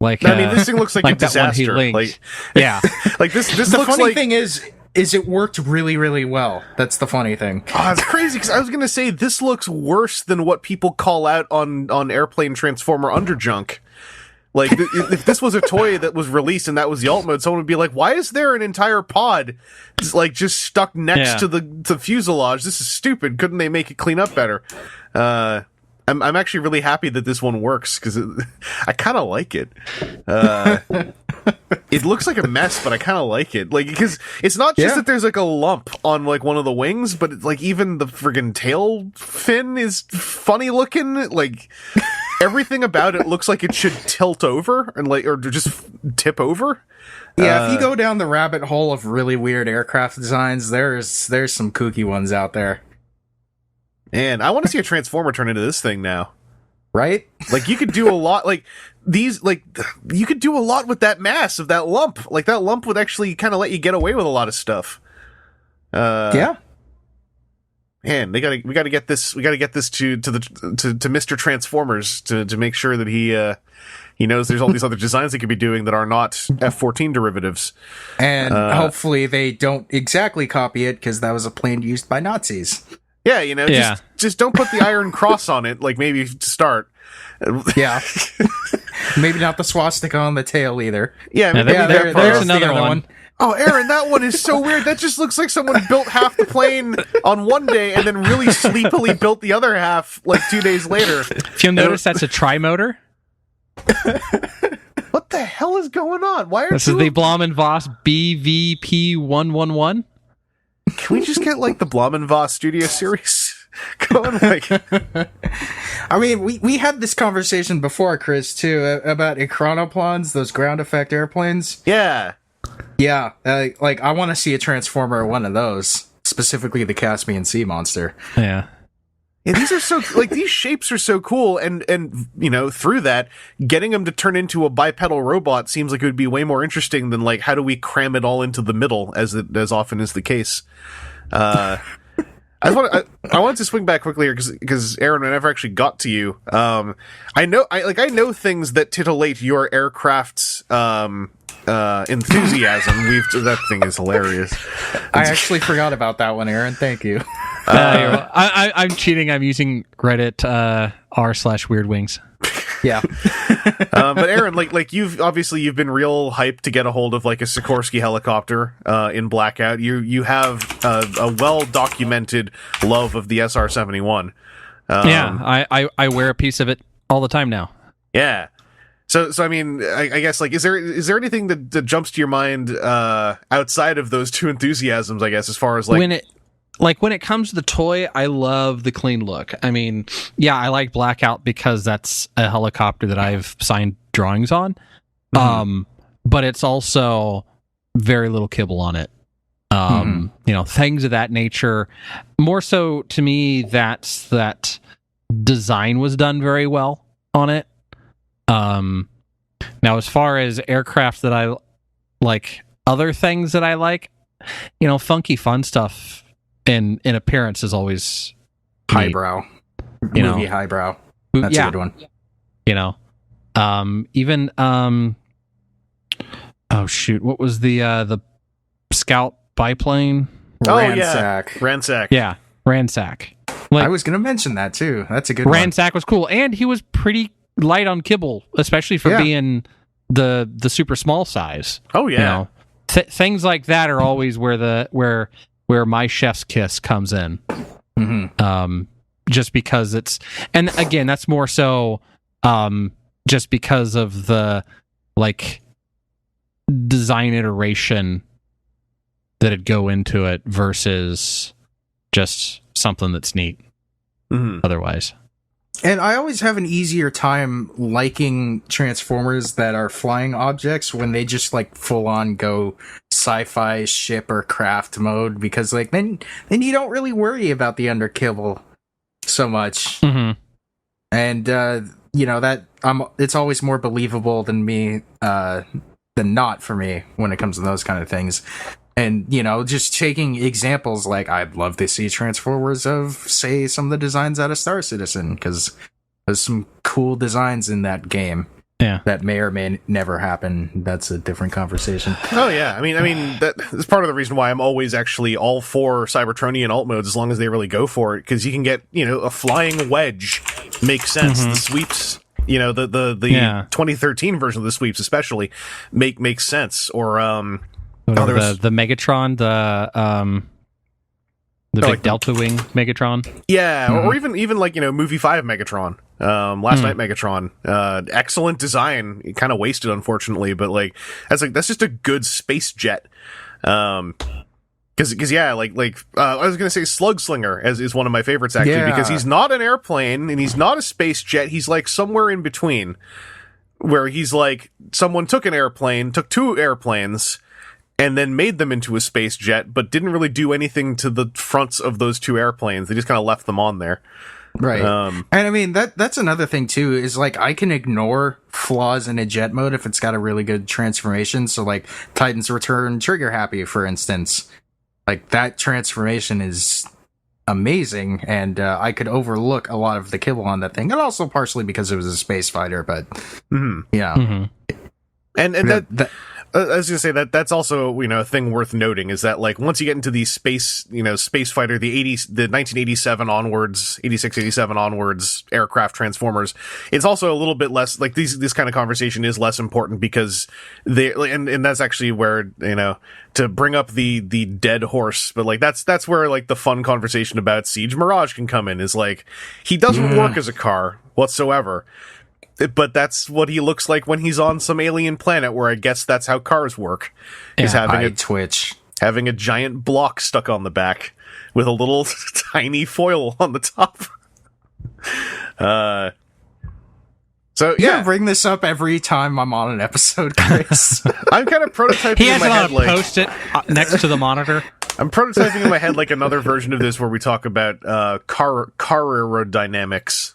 Like, I mean, this thing looks like a disaster. Like, yeah, like this the looks funny like... thing is it worked really, really well. That's the funny thing. Oh, it's crazy, because I was going to say, this looks worse than what people call out on Airplane Transformer Underjunk. Like, if this was a toy that was released and that was the alt mode, someone would be like, why is there an entire pod just stuck next to the fuselage? This is stupid. Couldn't they make it clean up better? I'm actually really happy that this one works, because I kind of like it. It looks like a mess, but I kind of like it. Like, because it's not just that there's like a lump on like one of the wings, but it's like even the friggin' tail fin is funny looking. Like, everything about it looks like it should tilt over and or just tip over. Yeah, if you go down the rabbit hole of really weird aircraft designs, there's some kooky ones out there. And I want to see a Transformer turn into this thing now. Right? Like, you could do a lot, you could do a lot with that mass of that lump. Like, that lump would actually kind of let you get away with a lot of stuff. Yeah. Man, we gotta get this to Mr. Transformers to make sure that he knows there's all these other designs they could be doing that are not F-14 derivatives. And hopefully they don't exactly copy it, because that was a plane used by Nazis. Yeah, just don't put the Iron Cross on it, like, maybe to start. Yeah. Maybe not the swastika on the tail either. Yeah, there's another one. Oh, Aaron, that one is so weird. That just looks like someone built half the plane on one day and then really sleepily built the other half, like, 2 days later. If you'll notice, that's a tri-motor. What the hell is going on? Why are this is the Blom and Voss BVP111? Can we just get, like, the Blom and Voss Studio Series going? Like, I mean, we had this conversation before, Chris, too, about Chronoplans, those ground effect airplanes. Yeah. Yeah, like, I want to see a Transformer one of those, specifically the Caspian Sea Monster. Yeah. Yeah, these are so, like, these shapes are so cool, and through that, getting them to turn into a bipedal robot seems like it would be way more interesting than, like, how do we cram it all into the middle, as often is the case. I wanted to swing back quickly here, because Aaron, I never actually got to you. I know things that titillate your aircraft's enthusiasm. That thing is hilarious. I actually forgot about that one, Aaron. Thank you. I'm cheating. I'm using Reddit r/weirdwings. Yeah. But Aaron, like you've been real hyped to get a hold of like a Sikorsky helicopter in Blackout. You have a well documented love of the SR-71. I wear a piece of it all the time now. Yeah. So I mean, I guess, like, is there anything that jumps to your mind outside of those two enthusiasms, I guess, as far as, like... When it comes to the toy, I love the clean look. I mean, yeah, I like Blackout because that's a helicopter that I've signed drawings on. But it's also very little kibble on it. Things of that nature. More so, to me, that design was done very well on it. Now, as far as aircraft that I like, other things that I like, funky fun stuff in appearance is always highbrow. Movie highbrow. That's a good one. Even oh shoot, what was the Scout biplane? Ransack. Ransack. Yeah, Ransack. I was going to mention that too. That's a good one. Ransack was cool, and he was pretty light on kibble, especially for being the super small size. Oh yeah. Things like that are always where my chef's kiss comes in. Just because it's, and again, that's more so just because of the design iteration that'd go into it versus just something that's neat otherwise. And I always have an easier time liking Transformers that are flying objects when they just full on go sci-fi ship or craft mode, because then you don't really worry about the underkibble so much. And that it's always more believable than not for me when it comes to those kind of things. And, just taking examples, I'd love to see Transformers of, say, some of the designs out of Star Citizen, because there's some cool designs in that game. Yeah. That may or may never happen. That's a different conversation. Oh, yeah. I mean, that is part of the reason why I'm always actually all for Cybertronian alt modes, as long as they really go for it, because you can get, a flying wedge makes sense. The sweeps... the 2013 version of the sweeps especially makes sense. Or the Megatron, the big Delta Wing Megatron. Yeah, or even movie 5 Megatron. Last Night Megatron. Excellent design. Kind of wasted, unfortunately, but that's just a good space jet. Because I was gonna say Slug Slinger is one of my favorites, actually, because he's not an airplane and he's not a space jet. He's somewhere in between, where he's someone took two airplanes and then made them into a space jet, but didn't really do anything to the fronts of those two airplanes. They just kind of left them on there. Right. And I mean, that's another thing too, is I can ignore flaws in a jet mode if it's got a really good transformation. So Titan's Return Trigger Happy, for instance. That transformation is amazing, and I could overlook a lot of the kibble on that thing, and also partially because it was a space fighter, but and that I was gonna say that's also a thing worth noting, is that once you get into these space fighter, the 1987 onwards, 86, 87 onwards aircraft Transformers, it's also a little bit less this kind of conversation is less important, because they and that's actually where to bring up the dead horse, but that's where the fun conversation about Siege Mirage can come in, is he doesn't work as a car whatsoever. But that's what he looks like when he's on some alien planet, where I guess that's how cars work. He's having a giant block stuck on the back with a little tiny foil on the top. You bring this up every time I'm on an episode, Chris. I'm kind of prototyping he in my head. He has post it next to the monitor. I'm prototyping in my head another version of this where we talk about car aerodynamics.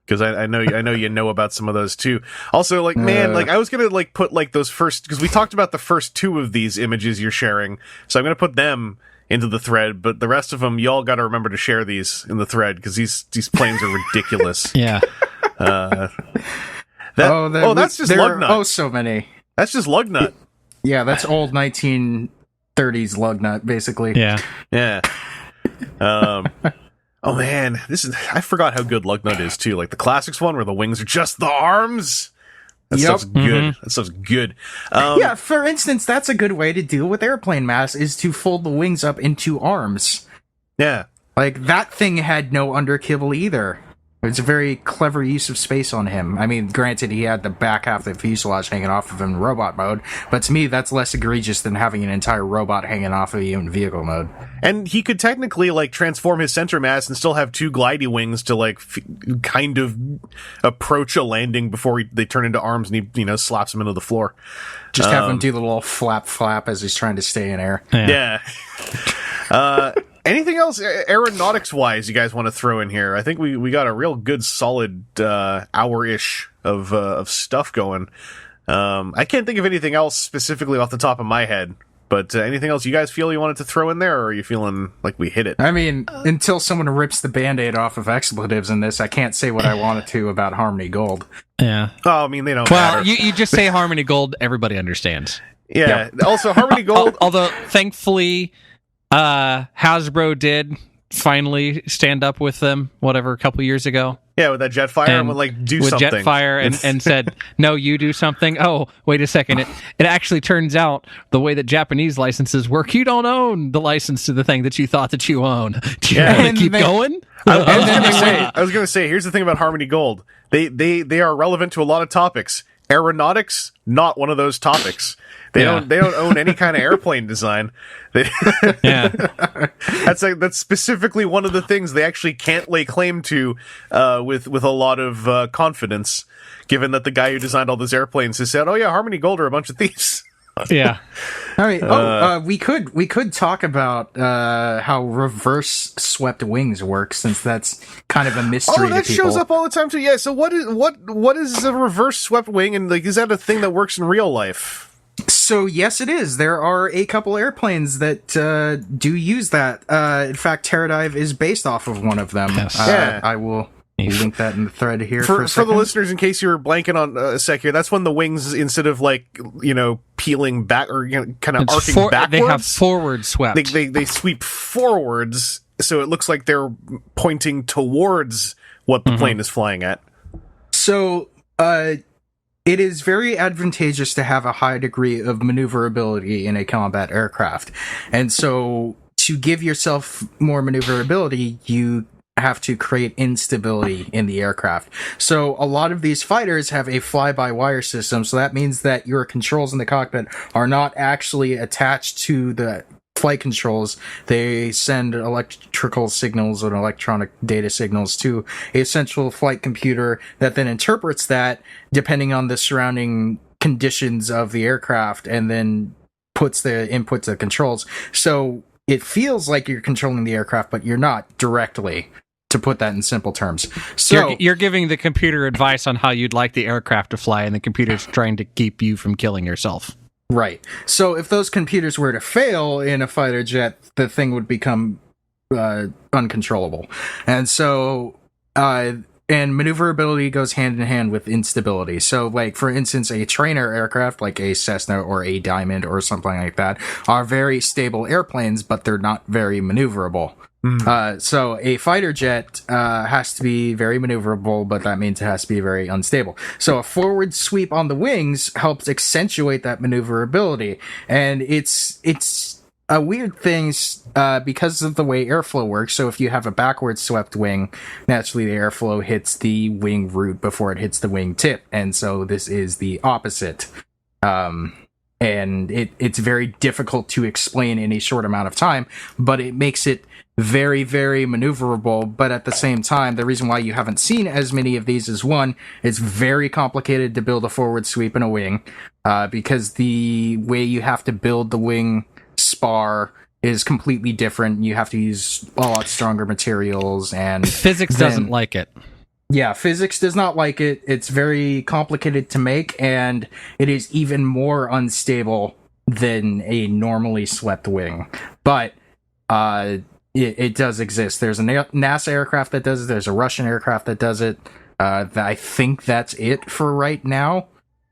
Because I know you know about some of those too. Also, I was gonna put those first, because we talked about the first two of these images you're sharing, so I'm gonna put them into the thread. But the rest of them, y'all got to remember to share these in the thread, because these planes are ridiculous. Yeah. That's just Lugnut. Oh, so many. That's just Lugnut. Yeah, that's old 1930s Lugnut, basically. Yeah. Yeah. Oh man, I forgot how good Lugnut is too. The classics one where the wings are just the arms. That stuff's good. That stuff's good. For instance, that's a good way to deal with airplane mass, is to fold the wings up into arms. Yeah. Like, that thing had no underkibble either. It's a very clever use of space on him. I mean, granted, he had the back half of the fuselage hanging off of him in robot mode, but to me, that's less egregious than having an entire robot hanging off of you in vehicle mode. And he could technically, like, transform his center mass and still have two glidey wings to, like, kind of approach a landing before they turn into arms and he, slaps him into the floor. Just have him do the little flap as he's trying to stay in air. Yeah. Anything else aeronautics-wise you guys want to throw in here? I think we got a real good, solid hour-ish of stuff going. I can't think of anything else specifically off the top of my head, but anything else you guys feel you wanted to throw in there, or are you feeling like we hit it? I mean, until someone rips the Band-Aid off of expletives in this, I can't say what I wanted to about Harmony Gold. Yeah. Oh, I mean, they don't Well, matter. you just say Harmony Gold, everybody understands. Yeah. Also, Harmony Gold... Although, thankfully... Hasbro did finally stand up with them, a couple years ago. Yeah, with that Jetfire, and would do with something. Jetfire and said, no, you do something. Oh, wait a second. It actually turns out the way that Japanese licenses work, you don't own the license to the thing that you thought that you own. Do you want to keep going? I was going to say, here's the thing about Harmony Gold. They are relevant to a lot of topics. Aeronautics, not one of those topics. They don't own any kind of airplane design. That's specifically one of the things they actually can't lay claim to with a lot of confidence, given that the guy who designed all those airplanes has said, "Oh yeah, Harmony Gold are a bunch of thieves." Yeah. All right. We could talk about how reverse swept wings work, since that's kind of a mystery. Oh, that to people. shows up all the time too. Yeah. So what is a reverse swept wing, and is that a thing that works in real life? So yes, it is. There are a couple airplanes that do use that. In fact, Pterodive is based off of one of them. Yes. I will link that in the thread here for the listeners, in case you were blanking on a sec here. That's when the wings, instead of peeling back or kind of arcing backwards, they have forward swept. They sweep forwards, so it looks like they're pointing towards what the plane is flying at. So, it is very advantageous to have a high degree of maneuverability in a combat aircraft. And so, to give yourself more maneuverability, you have to create instability in the aircraft. So a lot of these fighters have a fly-by-wire system, so that means that your controls in the cockpit are not actually attached to the flight controls. They send electrical signals and electronic data signals to a central flight computer that then interprets that depending on the surrounding conditions of the aircraft, and then puts the input to the controls. So it feels like you're controlling the aircraft, but you're not directly, to put that in simple terms. So you're giving the computer advice on how you'd like the aircraft to fly, and the computer's trying to keep you from killing yourself. Right. So if those computers were to fail in a fighter jet, the thing would become uncontrollable. And so and maneuverability goes hand in hand with instability. So, like, for instance, a trainer aircraft, like a Cessna or a Diamond or something like that, are very stable airplanes, but they're not very maneuverable. So a fighter jet has to be very maneuverable, but that means it has to be very unstable. So a forward sweep on the wings helps accentuate that maneuverability. And it's a weird thing because of the way airflow works. So if you have a backward swept wing, naturally the airflow hits the wing root before it hits the wing tip. And so this is the opposite. And it's very difficult to explain in a short amount of time, but it makes it very, very maneuverable. But at the same time, the reason why you haven't seen as many of these is, one, it's very complicated to build a forward sweep in a wing, because the way you have to build the wing spar is completely different. You have to use a lot stronger materials, and physics doesn't like it. Yeah, physics does not like it. It's very complicated to make, and it is even more unstable than a normally swept wing. But it does exist. There's a NASA aircraft that does it. There's a Russian aircraft that does it. I think that's it for right now,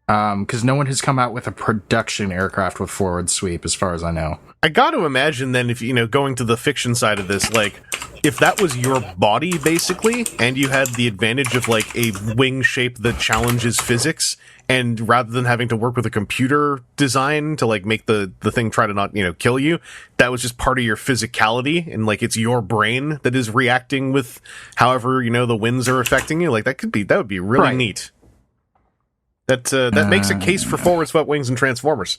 because no one has come out with a production aircraft with forward sweep, as far as I know. I got to imagine then, if going to the fiction side of this, like, if that was your body basically, and you had the advantage of like a wing shape that challenges physics, and rather than having to work with a computer design to like make the thing try to not, kill you, that was just part of your physicality, and like it's your brain that is reacting with however, the winds are affecting you. Like that would be really neat. That makes a case for forward swept wings and Transformers.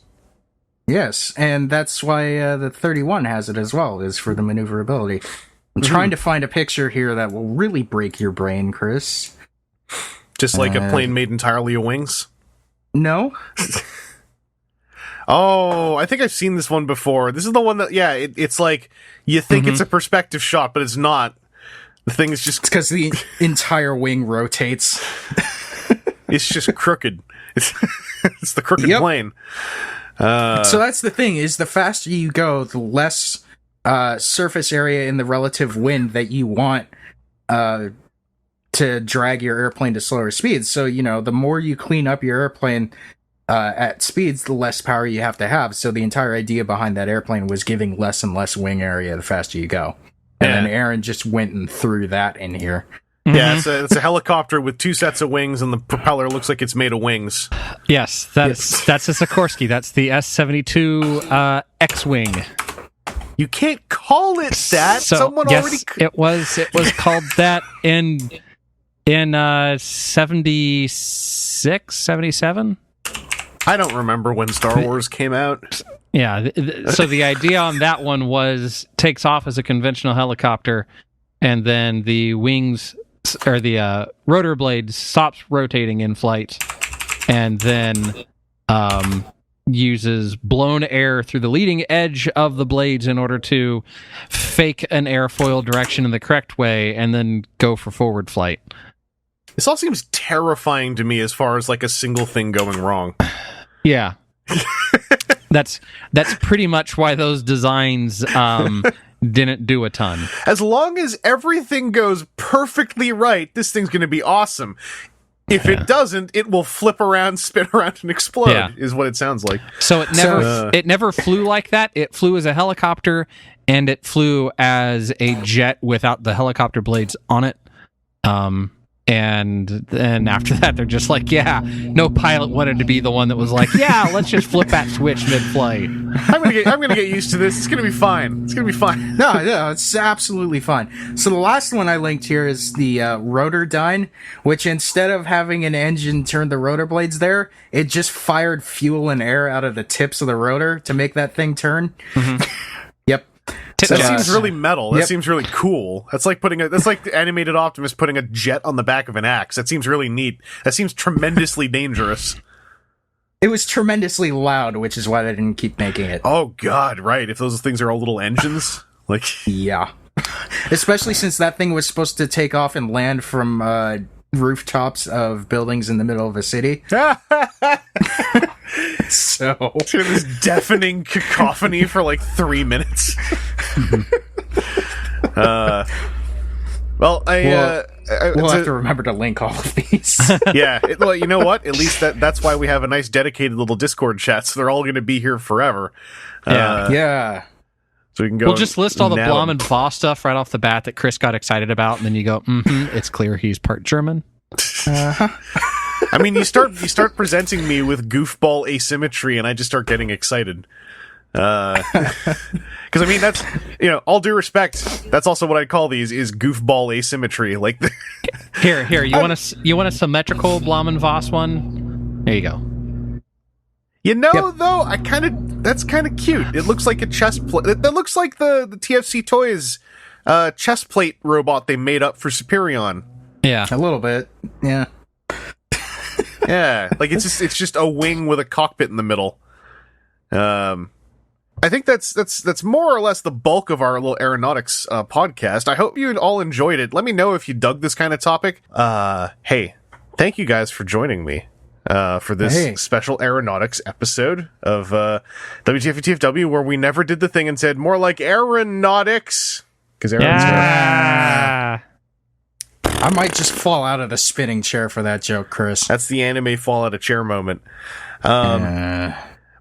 Yes, and that's why the 31 has it as well, is for the maneuverability. I'm trying to find a picture here that will really break your brain, Chris. Just like a plane made entirely of wings? No. Oh, I think I've seen this one before. This is the one that, it's like, you think it's a perspective shot, but it's not. The thing is just... It's because the entire wing rotates. It's just crooked. It's the crooked plane. So that's the thing, is the faster you go, the less surface area in the relative wind that you want to drag your airplane to slower speeds. So, the more you clean up your airplane at speeds, the less power you have to have. So the entire idea behind that airplane was giving less and less wing area the faster you go. And then Aaron just went and threw that in here. Yeah, it's a helicopter with two sets of wings, and the propeller looks like it's made of wings. Yes, that's a Sikorsky. That's the S-72 X-Wing. You can't call it that. So, Someone already. It was called that in 76, 77. I don't remember when Star Wars came out. Yeah, so the idea on that one was takes off as a conventional helicopter, and then the wings or the rotor blades stops rotating in flight, and then uses blown air through the leading edge of the blades in order to fake an airfoil direction in the correct way, and then go for forward flight. This all seems terrifying to me as far as like a single thing going wrong. Yeah. That's pretty much why those designs didn't do a ton. As long as everything goes perfectly right, this thing's going to be awesome. If it doesn't, it will flip around, spin around, and explode, is what it sounds like. So it never flew like that. It flew as a helicopter, and it flew as a jet without the helicopter blades on it. And then after that, they're just like, no pilot wanted to be the one that was like, let's just flip that switch mid-flight. I'm gonna get used to this. It's gonna be fine. No, it's absolutely fine. So the last one I linked here is the rotor dyne, which instead of having an engine turn the rotor blades there, it just fired fuel and air out of the tips of the rotor to make that thing turn. Mm-hmm. Yep. That seems really metal. That seems really cool. That's like the animated Optimus putting a jet on the back of an axe. That seems really neat. That seems tremendously dangerous. It was tremendously loud, which is why they didn't keep making it. Oh god, right. If those things are all little engines. Yeah. Especially since that thing was supposed to take off and land from rooftops of buildings in the middle of a city. So it's gonna be this deafening cacophony for like 3 minutes. Well, we'll have to remember to link all of these. Well, you know what? At least that's why we have a nice dedicated little Discord chat. So they're all going to be here forever. Yeah. So we can go. We'll just list all the Blom and Voss stuff right off the bat that Chris got excited about, and then you go, it's clear he's part German. I mean, you start presenting me with goofball asymmetry, and I just start getting excited. Because I mean, that's all due respect, that's also what I call these is goofball asymmetry. Like, here, you want a symmetrical Blom and Voss one? There you go. Though that's kind of cute. It looks like a chest plate. That looks like the TFC Toys chest plate robot they made up for Superion. Yeah, a little bit. Yeah. Yeah, like it's just a wing with a cockpit in the middle. I think that's more or less the bulk of our little aeronautics podcast. I hope you all enjoyed it. Let me know if you dug this kind of topic. Hey, thank you guys for joining me for this special aeronautics episode of WTF TFW, where we never did the thing and said more like aeronautics, because I might just fall out of the spinning chair for that joke, Chris. That's the anime fall out of chair moment.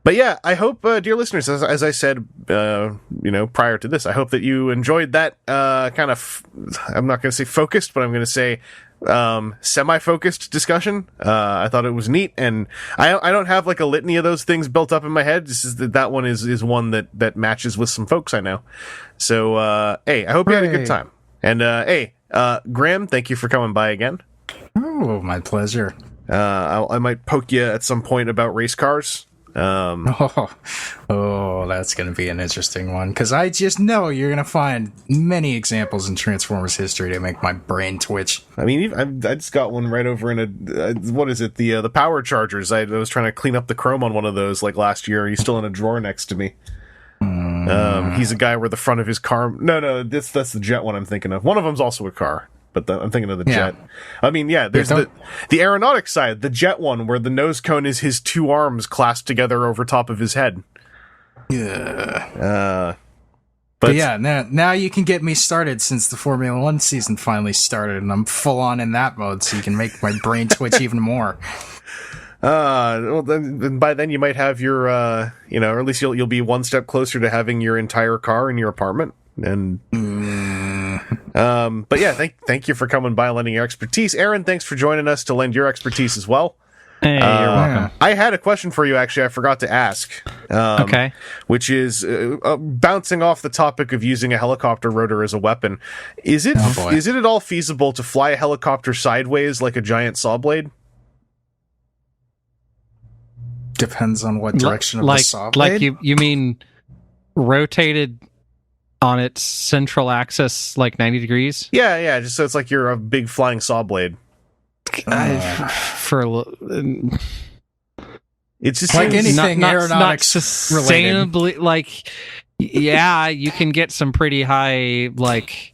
But yeah, I hope, dear listeners, as I said, prior to this, I hope that you enjoyed that kind of, I'm not going to say focused, but I'm going to say semi-focused discussion. I thought it was neat, and I don't have like a litany of those things built up in my head. This is that one is one that matches with some folks I know. So hey, I hope you had a good time. And hey, Graham, thank you for coming by again. Oh, my pleasure. I might poke you at some point about race cars. Oh, that's going to be an interesting one, because I just know you're going to find many examples in Transformers history to make my brain twitch. I mean, I just got one right over in a what is it, the power chargers. I was trying to clean up the chrome on one of those like last year. He's still in a drawer next to me. He's a guy where the front of his car. No, that's the jet one I'm thinking of. One of them's also a car. But I'm thinking of the jet. I mean, yeah, there's the aeronautics side, the jet one, where the nose cone is his two arms clasped together over top of his head. Yeah. But yeah, now you can get me started, since the Formula One season finally started, and I'm full on in that mode, so you can make my brain twitch even more. Well, then by then you might have your, or at least you'll be one step closer to having your entire car in your apartment. And but yeah, thank you for coming by and lending your expertise. Aaron, thanks for joining us to lend your expertise as well. Hey, you're welcome. I had a question for you, actually. I forgot to ask. Okay. Which is bouncing off the topic of using a helicopter rotor as a weapon. Is it at all feasible to fly a helicopter sideways like a giant saw blade? Depends on what direction of the saw blade. Like you mean rotated on its central axis like 90 degrees? Yeah, just so it's like you're a big flying saw blade. It's just like anything aeronautics not sustainably related. Like, yeah, you can get some pretty high, like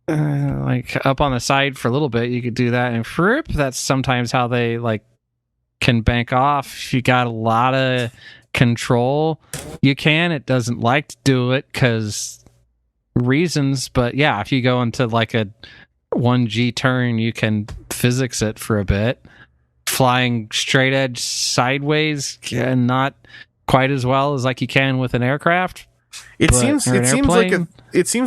up on the side for a little bit. You could do that, and that's sometimes how they like can bank off. If you got a lot of control, you can. It doesn't like to do it because reasons, but yeah, if you go into like a 1G turn, you can physics it for a bit. Flying straight edge sideways, not quite as well as like you can with an aircraft. It seems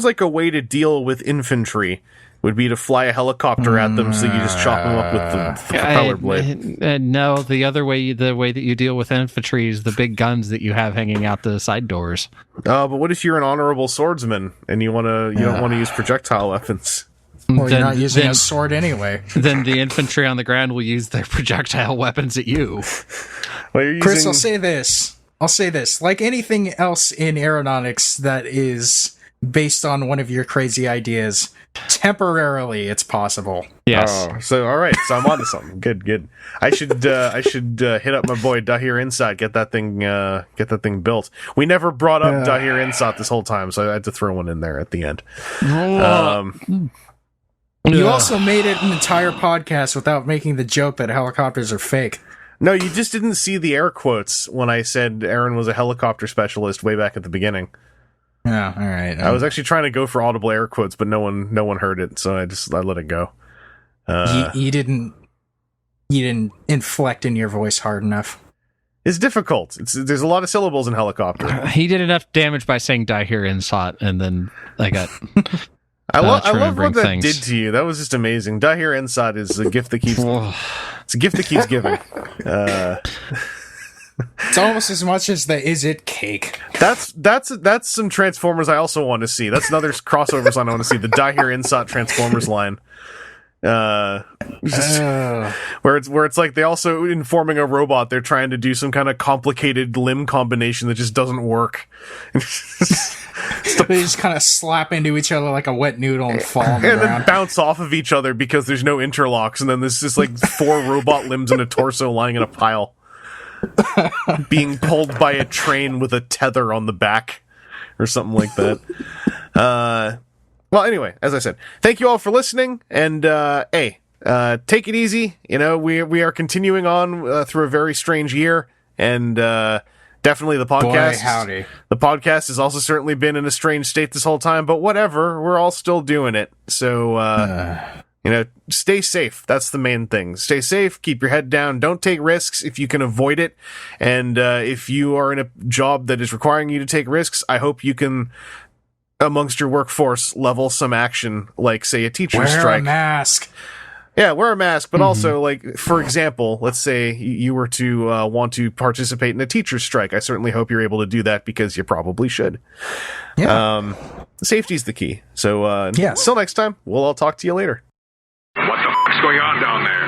like a way to deal with infantry would be to fly a helicopter at them, so you just chop them up with the propeller blade. No, the other way, the way that you deal with infantry is the big guns that you have hanging out the side doors. But what if you're an honorable swordsman and you don't want to use projectile weapons? Well, you're not using a sword anyway. Then the infantry on the ground will use their projectile weapons at you. Well, Chris, I'll say this. Like anything else in aeronautics that is based on one of your crazy ideas, temporarily it's possible. Yes. Oh, so all right, so I'm onto something. Good. I should hit up my boy Dahir Insat, get that thing built. We never brought up Dahir Insat this whole time, so I had to throw one in there at the end. You also made it an entire podcast without making the joke that helicopters are fake. No, you just didn't see the air quotes when I said Aaron was a helicopter specialist way back at the beginning. Oh, all right. I was actually trying to go for audible air quotes, but no one heard it, so I let it go. You didn't inflect in your voice hard enough. It's difficult. There's a lot of syllables in helicopter. He did enough damage by saying Dahir Insat, and then I got. I love what that did to you. That was just amazing. Dahir Insat is a gift that keeps. It's a gift that keeps giving. It's almost as much as the "is it cake." That's some Transformers I also want to see. That's another crossovers I want to see. The Dahir Insat Transformers line. Where it's like they also, in forming a robot, they're trying to do some kind of complicated limb combination that just doesn't work. They just kind of slap into each other like a wet noodle and fall on the ground. Then bounce off of each other because there's no interlocks, and then there's just like 4 robot limbs and a torso lying in a pile, being pulled by a train with a tether on the back or something like that. Well, anyway, as I said, thank you all for listening, and hey, take it easy. You know, we are continuing on through a very strange year, and definitely the podcast. Boy, howdy. The podcast has also certainly been in a strange state this whole time, but whatever, we're all still doing it. So, you know, stay safe. That's the main thing. Stay safe, keep your head down, don't take risks if you can avoid it, and if you are in a job that is requiring you to take risks, I hope you can, amongst your workforce, level some action, like, say, a teacher strike. Wear a mask. Yeah, wear a mask, but also, like, for example, let's say you were to want to participate in a teacher's strike. I certainly hope you're able to do that because you probably should. Yeah. Safety's the key. So, Yes. Until next time, we'll all talk to you later. What the fuck's going on down there?